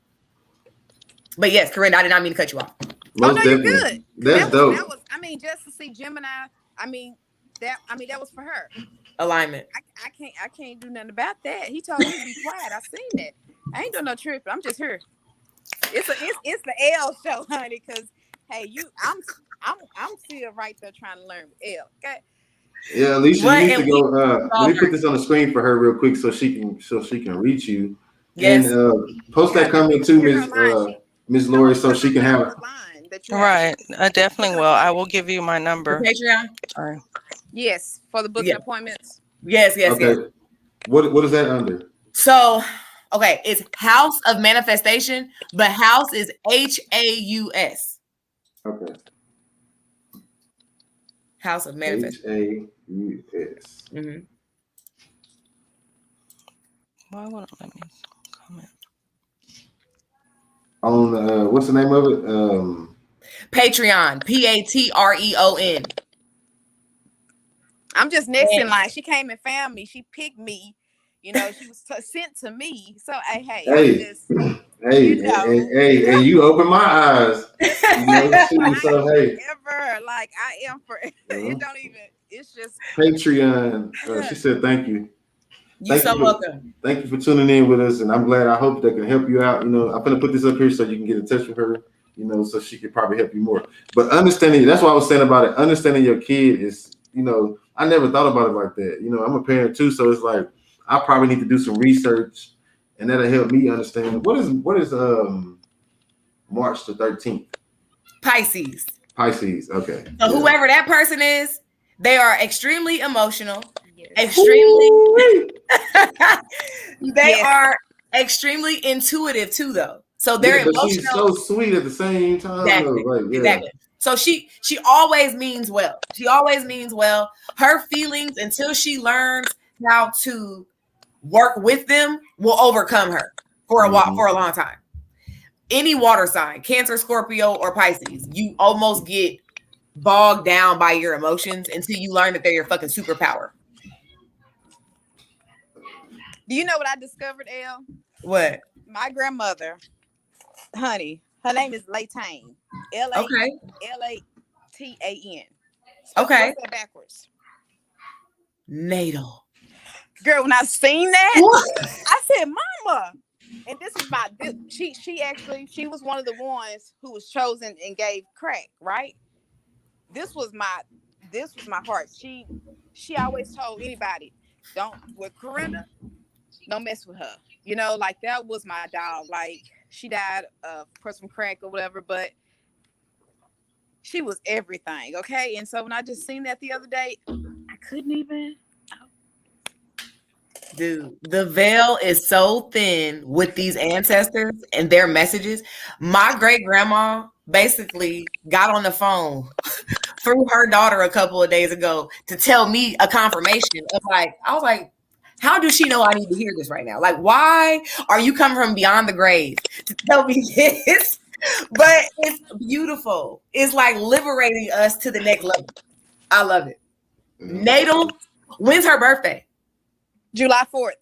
But yes, Corinne, I did not mean to cut you off.
You're good.
That's dope.
That was, just to see Gemini. That was for her.
Alignment.
I can't do nothing about that. He told me to be quiet. I seen that. I ain't doing no tripping. I'm just here. It's the Elle show, honey. Because hey, I'm still right there trying to learn with Elle. Okay.
Yeah, Alicia, you need to go. Let me put this on the screen for her real quick so she can reach you. Yes. And post that comment too, Miss Lori, so she can have.
Right, I definitely will. I will give you my number.
Patreon.
Sorry.
Yes, for the booking appointments.
Yes.
Okay. Yes. What is that under?
So, okay, it's House of Manifestation, but House is HAUS.
Okay.
House of Manifestation.
HAUS.
Mm-hmm.
Why won't it let me comment?
On what's the name of it?
Patreon, Patreon.
I'm just next in line. She came and found me. She picked me. She was sent to me. So hey,
and you opened my eyes. So hey,
ever I am for it. It don't even. It's just
Patreon. She said thank you.
You're so welcome.
Thank you for tuning in with us, and I'm glad. I hope that can help you out. I'm gonna put this up here so you can get in touch with her. So she could probably help you more. But understanding, that's what I was saying about it. Understanding your kid is, I never thought about it like that. I'm a parent too, so it's like I probably need to do some research, and that'll help me understand what is March the 13th.
Pisces.
Okay.
So whoever that person is, they are extremely emotional. Extremely. They are extremely intuitive too, though. So they're emotional.
She's so sweet at the same time.
Exactly. So she always means well. She always means well. Her feelings, until she learns how to work with them, will overcome her for a while, for a long time. Any water sign, Cancer, Scorpio, or Pisces, you almost get bogged down by your emotions until you learn that they're your fucking superpower.
Do you know what I discovered, Elle?
What?
My grandmother, honey, her name is Latane. Lataan.
Okay.
What's that backwards?
Natal.
Girl, when I seen that,
What?
I said, "Mama," and this is she was one of the ones who was chosen and gave crack. Right? This was my heart. She always told anybody, "Don't with Corinna, don't mess with her." You know, like that was my dog. Like she died of course from crack or whatever, but she was everything. Okay, and so when I just seen that the other day, I couldn't even.
Dude, the veil is so thin with these ancestors and their messages. My great grandma basically got on the phone through her daughter a couple of days ago to tell me a confirmation of like, I was like, how does she know I need to hear this right now? Like, why are you coming from beyond the grave to tell me this? But it's beautiful. It's like liberating us to the next level. I love it. Natal, when's her birthday?
July 4th.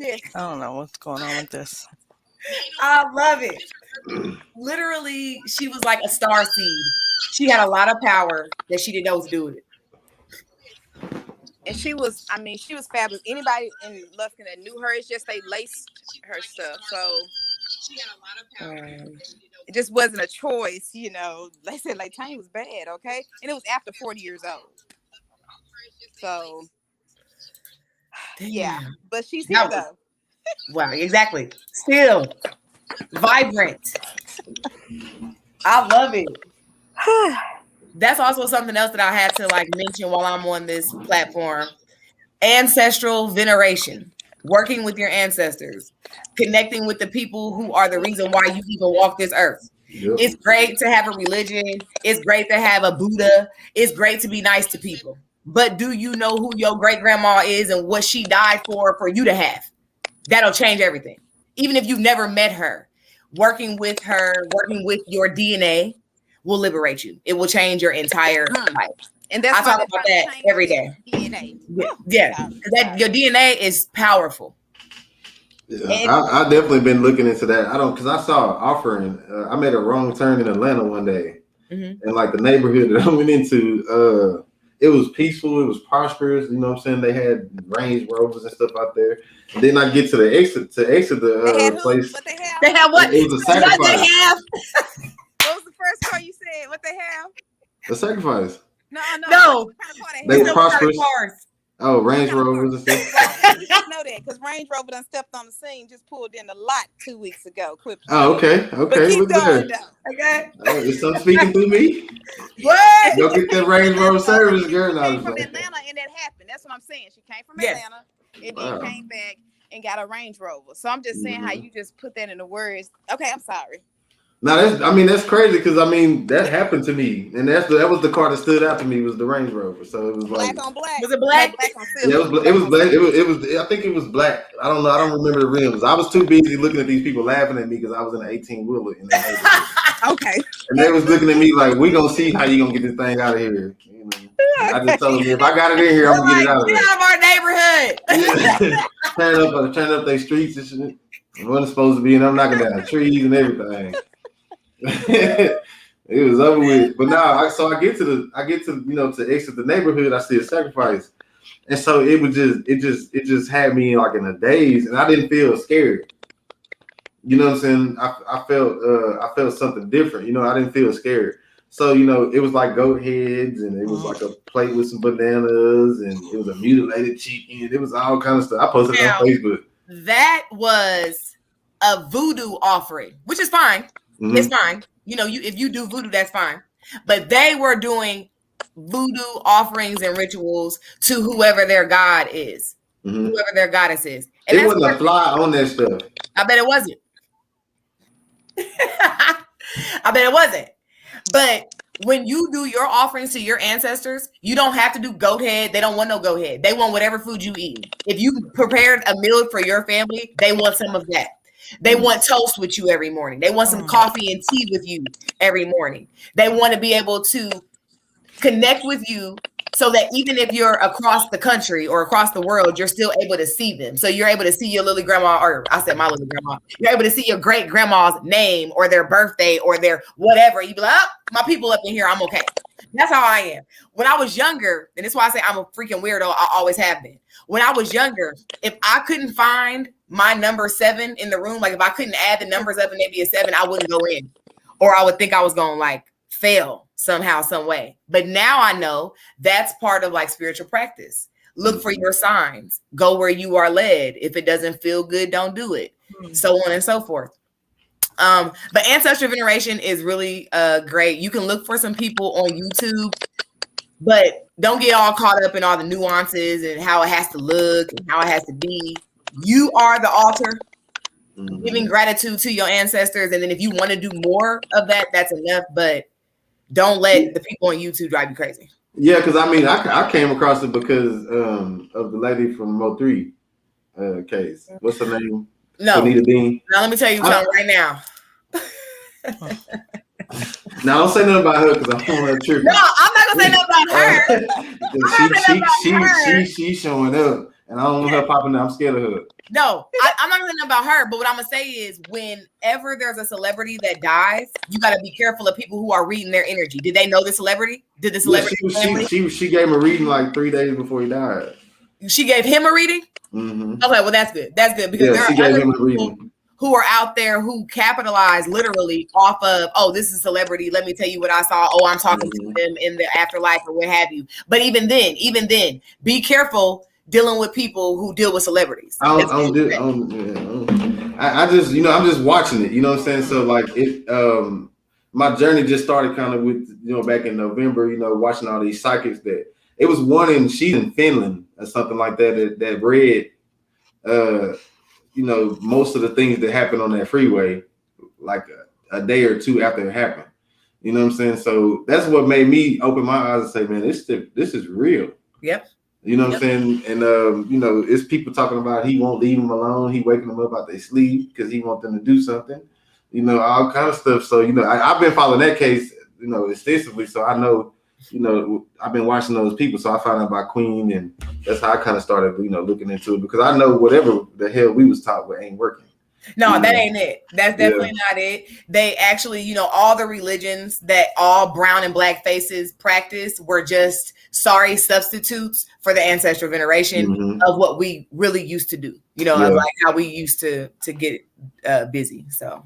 I don't know what's going on with this.
I love it. Literally, she was like a star seed. She had a lot of power that she didn't know what to do with it.
And she was fabulous. Anybody in Lufkin that knew her, it's just they laced her stuff. So she had a lot of power. It just wasn't a choice, you know. They said like Tanya was bad, okay? And it was after 40 years old. So yeah, but she's here though.
Wow, exactly. Still vibrant. I love it. That's also something else that I had to like mention while I'm on this platform. Ancestral veneration, working with your ancestors, connecting with the people who are the reason why you even walk this earth. Yep. It's great to have a religion. It's great to have a Buddha. It's great to be nice to people. But do you know who your great grandma is and what she died for you to have? That'll change everything. Even if you've never met her, working with her, working with your DNA will liberate you. It will change your entire life. And that's I talk about that every day. DNA. Yeah. That your DNA is powerful.
Yeah, I definitely been looking into that. Because I saw an offering. I made a wrong turn in Atlanta one day, and like the neighborhood that I went into, it was peaceful, it was prosperous. You know what I'm saying? They had Range Rovers and stuff out there. And then I get to the exit the place.
What they have?
They have what?
It was a sacrifice.
What they have?
What was the first part you said? What they have?
A sacrifice.
No.
They were prosperous. Oh, Range Rovers and stuff.
You just know that because Range Rover done stepped on the scene, just pulled in the lot 2 weeks ago.
Okay.
But keep going, though.
Okay.
Is something speaking through me?
What?
Go get that Range Rover service, girl.
She came from Atlanta and that happened. That's what I'm saying. She came from Atlanta and then came back and got a Range Rover. So I'm just saying how you just put that in the words. Okay, I'm sorry.
No, that's crazy because that happened to me, and that was the car that stood out to me was the Range Rover. So it was like
black on black.
Was it black?
Black on silver.
Yeah, it was black. It was. I think it was black. I don't know. I don't remember the rims. I was too busy looking at these people laughing at me because I was in an 18-wheeler in that neighborhood.
Okay.
And they was looking at me like, "We gonna see how you gonna get this thing out of here." You know. I just told them if I got it in here, I'm gonna get it out of here.
Get out of our neighborhood.
Yeah. Turn up their streets and shit. It wasn't supposed to be, and I'm knocking down trees and everything. It was over with. But now I get to to exit the neighborhood, I see a sacrifice. And so it just had me like in a daze, and I didn't feel scared. You know what I'm saying? I felt something different. You know, I didn't feel scared. So, it was like goat heads, and it was like a plate with some bananas, and it was a mutilated chicken. It was all kind of stuff. I posted it on Facebook.
That was a voodoo offering, which is fine. Mm-hmm. It's fine. If you do voodoo, that's fine. But they were doing voodoo offerings and rituals to whoever their god is, whoever their goddess is. And
it wasn't a fly on that stuff.
I bet it wasn't. I bet it wasn't. But when you do your offerings to your ancestors, you don't have to do goat head. They don't want no goat head. They want whatever food you eat. If you prepared a meal for your family, they want some of that. They want toast with you every morning. They want some coffee and tea with you every morning. They want to be able to connect with you so that even if you're across the country or across the world, you're still able to see them. So you're able to see your little grandma, or I said my little grandma. You're able to see your great grandma's name or their birthday or their whatever. You be like, oh, my people up in here, I'm okay. That's how I am. When I was younger, and that's why I say I'm a freaking weirdo. I always have been. When I was younger, if I couldn't find my number 7 in the room, like if I couldn't add the numbers up and maybe a 7, I wouldn't go in, or I would think I was going to like fail somehow, some way. But now I know that's part of like spiritual practice. Look for your signs. Go where you are led. If it doesn't feel good, don't do it. So on and so forth. But ancestral veneration is really great. You can look for some people on YouTube, but don't get all caught up in all the nuances and how it has to look and how it has to be. You are the altar, giving gratitude to your ancestors. And then if you want to do more of that, that's enough. But don't let the people on YouTube drive you crazy.
Yeah, because I mean, I came across it because of the lady from Mo3 case. What's her name?
No.
Anita Dean.
Now let me tell you something right now.
Now don't say nothing about her because I don't want to trip.
No, I'm not gonna say nothing about her.
She's showing up, and I don't want her popping up. I'm scared of her.
No, I'm not gonna say nothing about her. But what I'm gonna say is, whenever there's a celebrity that dies, you got to be careful of people who are reading their energy. Did they know the celebrity? Did the celebrity?
Yeah, she gave him a reading like 3 days before he died.
She gave him a reading.
Mm-hmm.
Okay, well that's good. That's good because there are other people who are out there who capitalize literally off of, oh, this is a celebrity. Let me tell you what I saw. Oh, I'm talking to them in the afterlife or what have you. But even then, be careful dealing with people who deal with celebrities.
I just, you know, I'm just watching it. You know what I'm saying? So like it, my journey just started kind of with, you know, back in November. You know, watching all these psychics that it was one she's in Finland or something like that read. You know, most of the things that happened on that freeway, like a day or two after it happened. You know what I'm saying? So that's what made me open my eyes and say, man, this is real.
Yep.
You know what I'm saying? And, you know, it's people talking about he won't leave them alone. He waking them up out their sleep because he want them to do something. You know, all kind of stuff. So, you know, I've been following that case, you know, extensively. So I know, you know, I've been watching those people. So I found out about Queen, and that's how I kind of started, you know, looking into it, because I know whatever the hell we was taught with ain't working.
No, that ain't it. That's definitely not it. They actually, you know, all the religions that all brown and black faces practice were just sorry substitutes for the ancestral veneration of what we really used to do. You know, like how we used to get busy. So.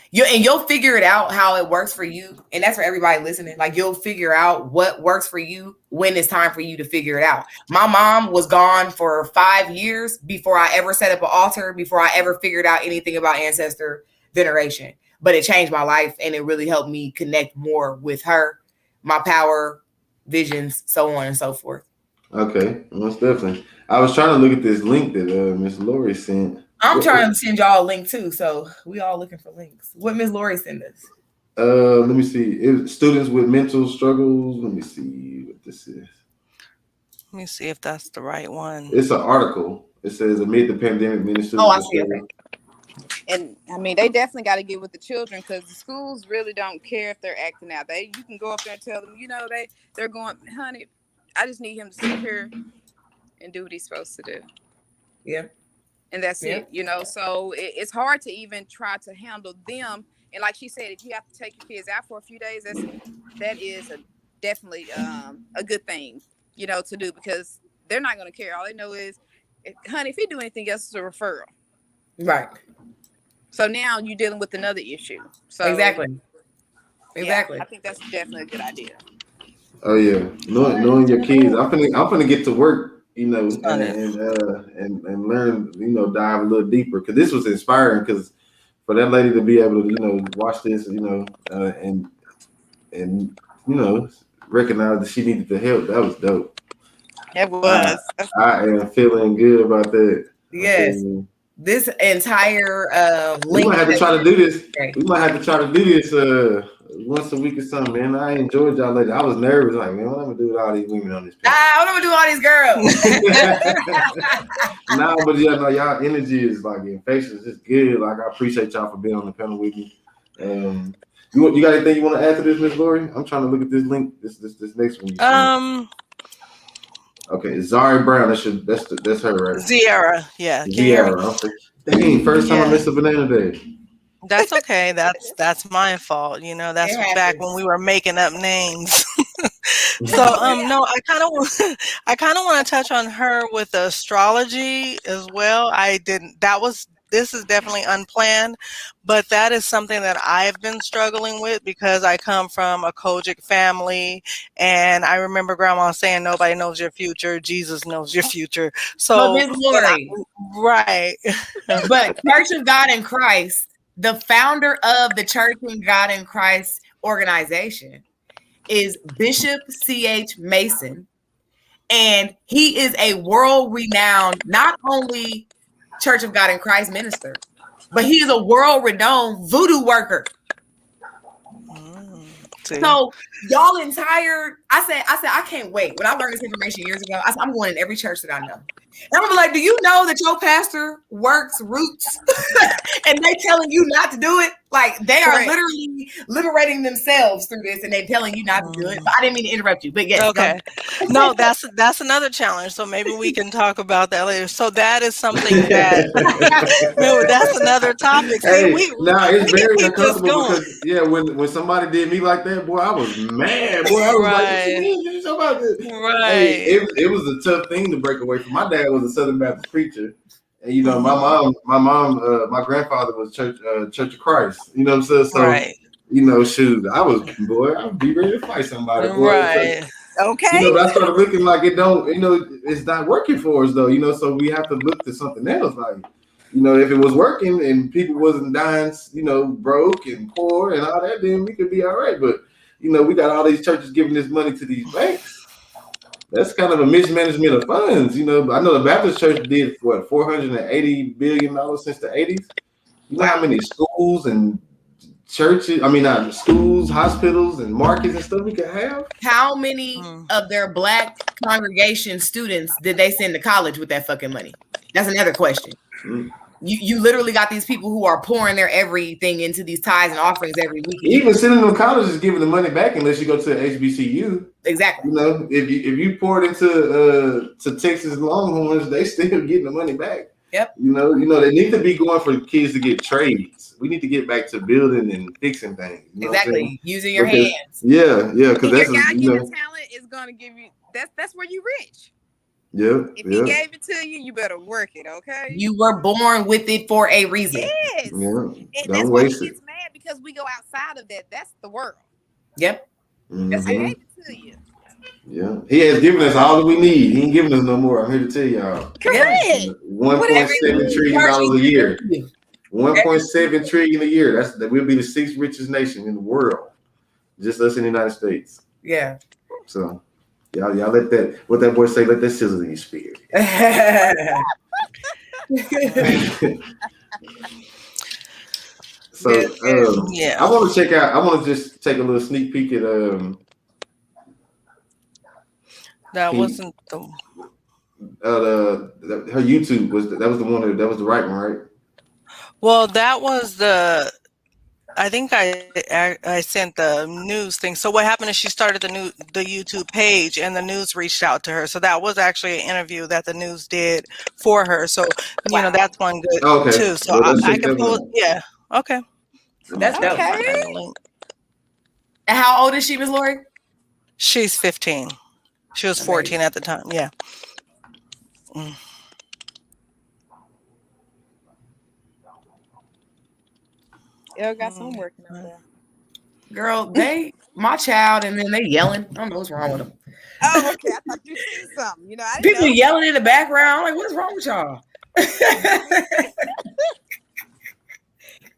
You'll figure it out how it works for you. And that's for everybody listening. Like you'll figure out what works for you when it's time for you to figure it out. My mom was gone for 5 years before I ever set up an altar, before I ever figured out anything about ancestor veneration. But it changed my life, and it really helped me connect more with her, my power, visions, so on and so forth.
Okay, most definitely. I was trying to look at this link that Miss Lori sent.
I'm trying to send y'all a link too, so we all looking for links. What Miss Lori send us?
Let me see. Students with mental struggles. Let me see what this is.
Let me see if that's the right one.
It's an article. It says amid the pandemic, many students.
Oh, I see it.
And I mean, they definitely got to get with the children, because the schools really don't care if they're acting out. You can go up there and tell them, you know, they're going, honey, I just need him to sit here and do what he's supposed to do.
Yeah.
And that's it, you know. So it's hard to even try to handle them. And like she said, if you have to take your kids out for a few days, that is definitely a good thing, you know, to do, because they're not going to care. All they know is, honey, if he do anything else, it's a referral.
Right.
So now you're dealing with another issue. So
exactly.
I think that's definitely a good idea.
Oh yeah, knowing your kids. I'm gonna get to work. You know, and learn, you know, dive a little deeper, because this was inspiring, because for that lady to be able to, you know, watch this, you know, and you know, recognize that she needed the help, that was dope.
It was.
I am feeling good about that.
Yes. This entire link.
We might have to try to do this. We might have to try to do this once a week or something, man. I enjoyed y'all later. I was nervous, like, man, what am I gonna do with all these women on this page?
What am I gonna do with all these girls?
Nah, but yeah, no, y'all energy is like infectious. It's good. Like, I appreciate y'all for being on the panel with me. You got anything you want to add to this, Miss Lori? I'm trying to look at this link. This next one. Okay, Zari Brown. That's her, right?
Ziara, yeah.
Ziara. Dang, first time I missed a banana day.
That's okay. That's my fault. You know, that's back when we were making up names. So no, I kind of want to touch on her with astrology as well. I didn't. This is definitely unplanned, but that is something that I've been struggling with because I come from a Kojic family, and I remember Grandma saying, "Nobody knows your future. Jesus knows your future." So,
Miss Lori,
right.
but Church of God in Christ, the founder of the Church of God in Christ organization is Bishop C.H. Mason, and he is a world-renowned, not only Church of God in Christ minister, but he is a world-renowned voodoo worker. So y'all entire, I said, I can't wait. When I learned this information years ago, I said, I'm going in every church that I know. And I'm gonna be like, do you know that your pastor works roots and they telling you not to do it? Like they are literally liberating themselves through this and they telling you not to do it. But I didn't mean to interrupt you, but yes.
Okay. No, that's another challenge. So maybe we can talk about that later. So that is something that no, that's another topic. See,
Hey, it's
we
very
keep this
uncomfortable
going.
because when somebody did me like that, boy, I was mad. Boy, I was like, what you mean? You about this?
Right.
Hey, it was a tough thing to break away from. My dad was a Southern Baptist preacher, and you know, my grandfather was Church of Christ. You know what I'm saying? So, you know, shoot, I'd be ready to fight somebody. Boy.
Right.
So,
Okay.
you know, but I started looking like it's not working for us though. You know, so we have to look to something else. Like, you know, if it was working and people wasn't dying, you know, broke and poor and all that, then we could be all right. But you know, we got all these churches giving this money to these banks. That's kind of a mismanagement of funds. You know, I know the Baptist Church did what $480 billion since the 80s. You know how many schools and churches, not schools, hospitals, and markets and stuff we could have?
How many of their Black congregation students did they send to college with that fucking money? That's another question. You literally got these people who are pouring their everything into these tithes and offerings every week.
Even sending them to college is giving the money back unless you go to HBCU.
Exactly.
You know, if you pour it into to Texas Longhorns, they still getting the money back.
Yep.
You know, they need to be going for kids to get trades. We need to get back to building and fixing things. You know
exactly. Using your hands.
Yeah, because that's
your God-given talent is gonna give you. That's where you rich.
Yeah.
If he gave it to you, you better work it, okay?
You were born with it for a reason.
Yes.
Yeah.
And
Don't waste
it. Gets mad because we go outside of that. That's the world.
Yep.
That's I gave it to you.
Yeah. He has given us all that we need. He ain't giving us no more. I'm here to tell y'all.
Correct.
$1.7 trillion a year. $1.7 trillion a year. That we'll be the 6th richest nation in the world. Just us in the United States.
Yeah. So
y'all let that, what that boy say, let that sizzle in your spirit. So I want to just take a little sneak peek at
that wasn't the
her YouTube was the right one, right?
Well, that was I think I sent the news thing. So what happened is she started the YouTube page and the news reached out to her. So that was actually an interview that the news did for her. So you know that's one good too. So I can post. Yeah. Okay.
That's dope.
Okay.
And how old is she, Ms. Lori?
She's 15. She was 14 at the time. Yeah.
Elle got some working up there.
Girl, my child, and then they yelling. I don't know what's wrong with them.
Oh, okay. I thought you seen something. You know,
people yelling in the background. Like, what's wrong with y'all?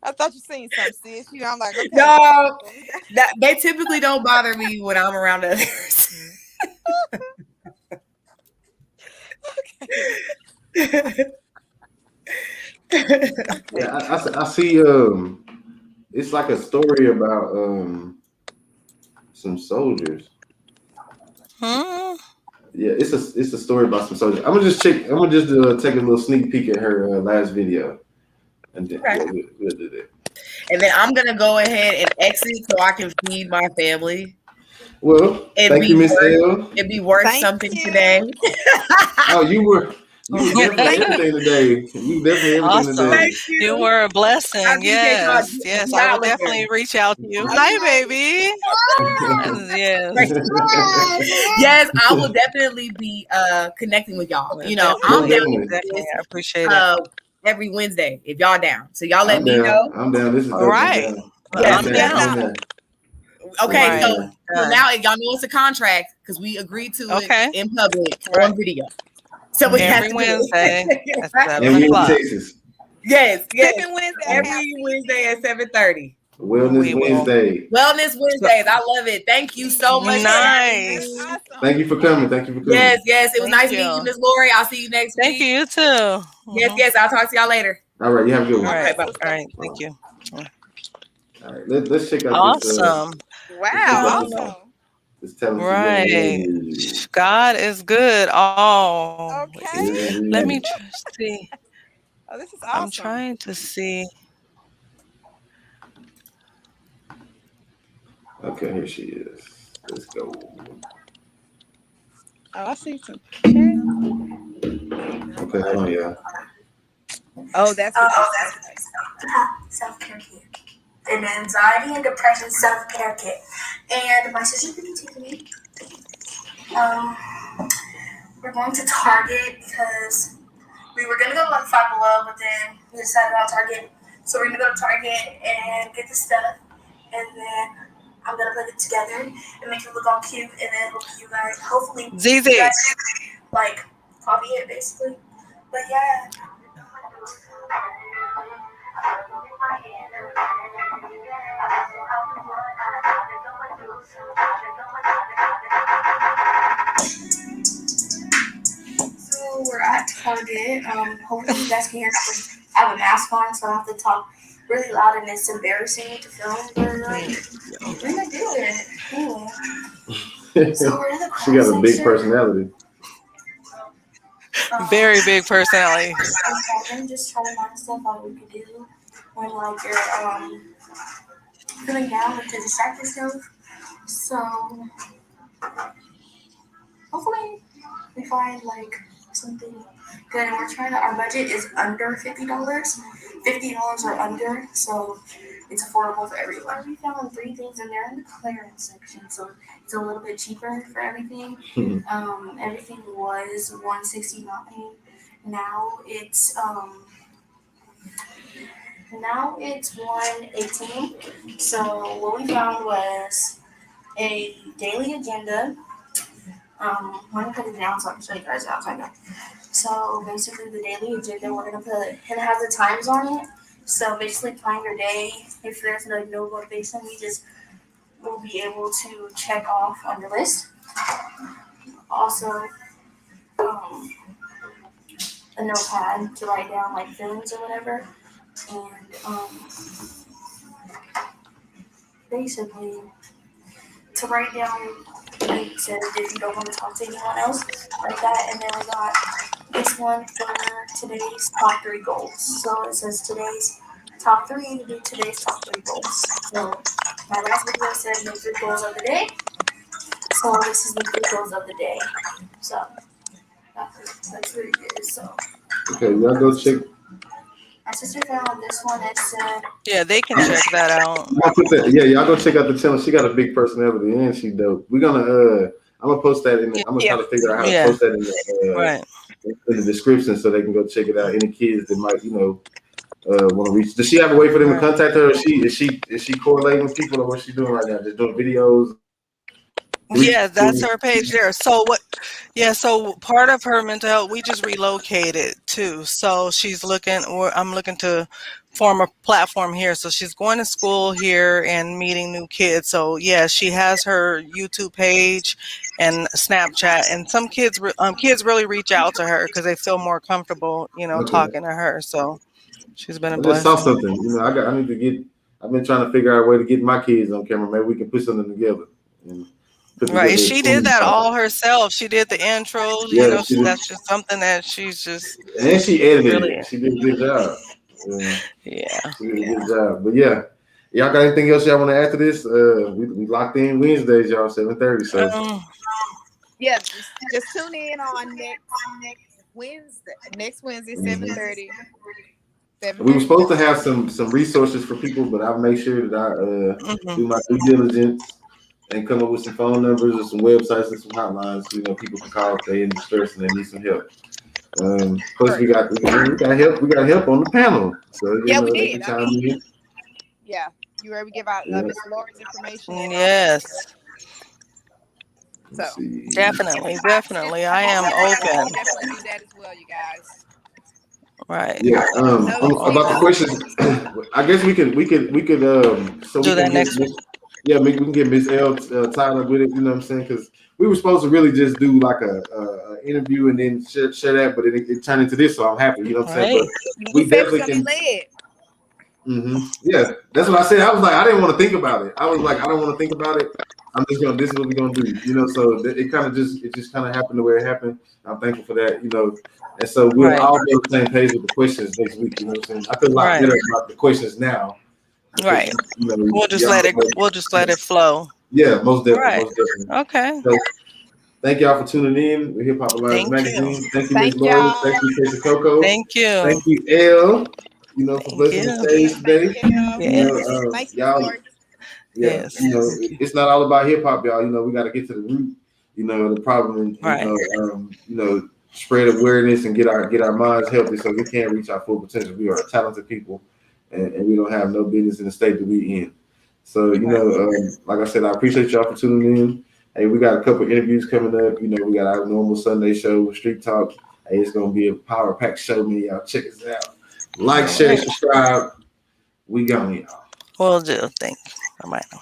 I thought you seen something, sis. You know, I'm like, okay.
No, they typically don't bother me when I'm around others.
I see. It's like a story about some soldiers.
Hmm?
Yeah, it's a story about some soldiers. I'm gonna just take a little sneak peek at her last video, and then we'll do that.
And then I'm gonna go ahead and exit so I can feed my family.
Well, thank you, Miss Elle.
It'd be worth something today.
Oh, you You were definitely everything today. You definitely everything
Awesome.
today.
You were a blessing.
I appreciate y'all.
Yes. I will definitely reach out to you. Hi, baby. Yes.
Yes, I will definitely be connecting with y'all. You know, I'm down
Definitely. I appreciate it.
Every Wednesday if y'all down. So y'all let
I'm
me
down.
know.
I'm down. This is
All
dope.
right.
Yes,
I'm
Yes,
down.
down.
Okay,
Right.
so now y'all know it's a contract because we agreed to it in public on video. So we have
Every
to
Wednesday at
And
7
we in
o'clock.
Texas.
Yes.
Second Wednesday.
Every Wednesday at 7:30.
Wellness Wednesday.
Wellness Wednesdays. I love it. Thank you so much.
Nice.
That's awesome.
Thank you for coming. Thank you for coming.
Yes. It was
Thank
nice meeting you, Miss Lori. I'll see you next week.
Thank you. You too.
Yes. I'll talk to y'all later.
All right, you have a good one.
All right.
bye.
All right. Thank you.
All right, let's check out this.
Awesome.
Wow. Awesome.
This talented young
Right.
lady.
God is good. Oh.
Okay.
Let me see.
Oh, this is awesome.
I'm trying to see.
Okay, here she is. Let's go.
Oh, I see some.
Okay, hold on, y'all.
Oh, that's
self-care kit. An anxiety and depression self-care kit. And my sister's gonna be taking it. We're going to Target because we were gonna go to like Five Below, but then we decided on Target. So we're gonna go to Target and get the stuff, and then I'm gonna put it together and make it look all cute, and then hopefully you guys like copy it basically. But yeah. So we're at Target. Hopefully you guys can hear. I have a mask on, so I have to talk really loud, and it's embarrassing to film. But we're gonna do it anyway. So we're in the
She got a big personality.
Very big personality.
I'm just trying to find stuff that we could do when like you're feeling down to distract yourself. So hopefully we find like something good, and we're trying to. Our budget is under $50. $50 or under, so it's affordable for everyone. We found 3 things, and they're in the clearance section, so it's a little bit cheaper for everything. Everything was $169. Now it's $118. So what we found was a daily agenda. Let me put it down so I can show you guys outside now. So basically the daily agenda, we're gonna put, and it has the times on it. So basically plan your day. If there's like no motivation, we just will be able to check off on your list. Also, a notepad to write down like feelings or whatever. And basically to write down, like you said, if you don't want to talk to anyone else, like that. And then I got this one for today's top 3 goals. So it says today's top 3 to do today's top 3 goals. So my last video said the 3 goals of the day. So this is the 3 goals of the day. So that's what it is. So
okay, y'all go check.
my sister found this one that said.
Yeah, they can check that out.
Y'all go check out the channel. She got a big personality and she dope. We're gonna I'm gonna post that in the, I'm gonna try to figure out how to post that in the description so they can go check it out. Any kids that might, want to reach. Does she have a way for them to contact her? Or is she correlating with people, or what's she doing right now? Just doing videos?
Yeah, that's her page there. So so part of her mental health, we just relocated too. So she's looking, or I'm looking to form a platform here. So she's going to school here and meeting new kids. So yeah, she has her YouTube page and Snapchat, and some kids really reach out to her because they feel more comfortable, talking to her. So she's been a blessing.
I just saw something. I've been trying to figure out a way to get my kids on camera. Maybe we can put something together.
Right, she did that all herself. She did the intros. That's just something that she's just.
And she edited it. She did a good job.
Yeah.
She did a good job. But yeah, y'all got anything else y'all want to add to this? We locked in Wednesdays, y'all, 7:30. So
yeah, just tune in on
Wednesday, next Wednesday,
Mhm.
7:30.
We were supposed to have some resources for people, but I'll make sure that I do my due diligence and come up with some phone numbers or some websites and some hotlines. So, people can call if they're in distress and they need some help. Plus, we got help. We got help on the panel, so
Yeah, we
they
did.
can chime in.
Yeah, you ready to give out
Yeah.
Miss Laura's information? And
Yes,
so
definitely. I am open.
definitely do that as well, you guys.
Right.
Yeah.
I'm
About the
open.
questions, I guess we could so
Do
we
that
can get
next week.
we can get Miss Elle tied up with it. You know what I'm saying? Because we were supposed to really just do like a interview and then share that, but it turned into this. So I'm happy. You know what I'm saying?
Right.
But we definitely can.
Led.
Yeah, that's what I said. I was like, I didn't want to think about it. I was like, I don't want to think about it. I'm just gonna. This is what we're gonna do. So it kind of just kind of happened the way it happened. I'm thankful for that. And so we'll
Right.
all be on the same page with the questions next week. You know what I'm saying? I feel a lot
Right.
better about the questions now. Because,
Right. We'll just let it flow.
Yeah, most definitely.
Right.
Most definitely.
Okay.
So, thank y'all for tuning in. We're Hip Hop Alliance
Thank
Magazine.
you.
Thank you, Miss
Thank
Laura.
y'all.
Thank you, Casey Coco.
Thank you.
Thank you, Elle. For
Thank
blessing the
you.
stage today.
Yes.
Thank you,
Y'all.
Lord.
Yeah,
Yes.
it's not all about hip hop, y'all. We got to get to the root, of the problem, and spread awareness and get our minds healthy so we can reach our full potential. We are talented people, and we don't have no business in the state that we in. So, like I said, I appreciate y'all for tuning in. Hey, we got a couple interviews coming up. We got our normal Sunday show, Street Talk. Hey, it's gonna be a power pack show, man. Y'all check us out. Like, share, subscribe. We gone, y'all.
Will do. Thanks. Bye-bye.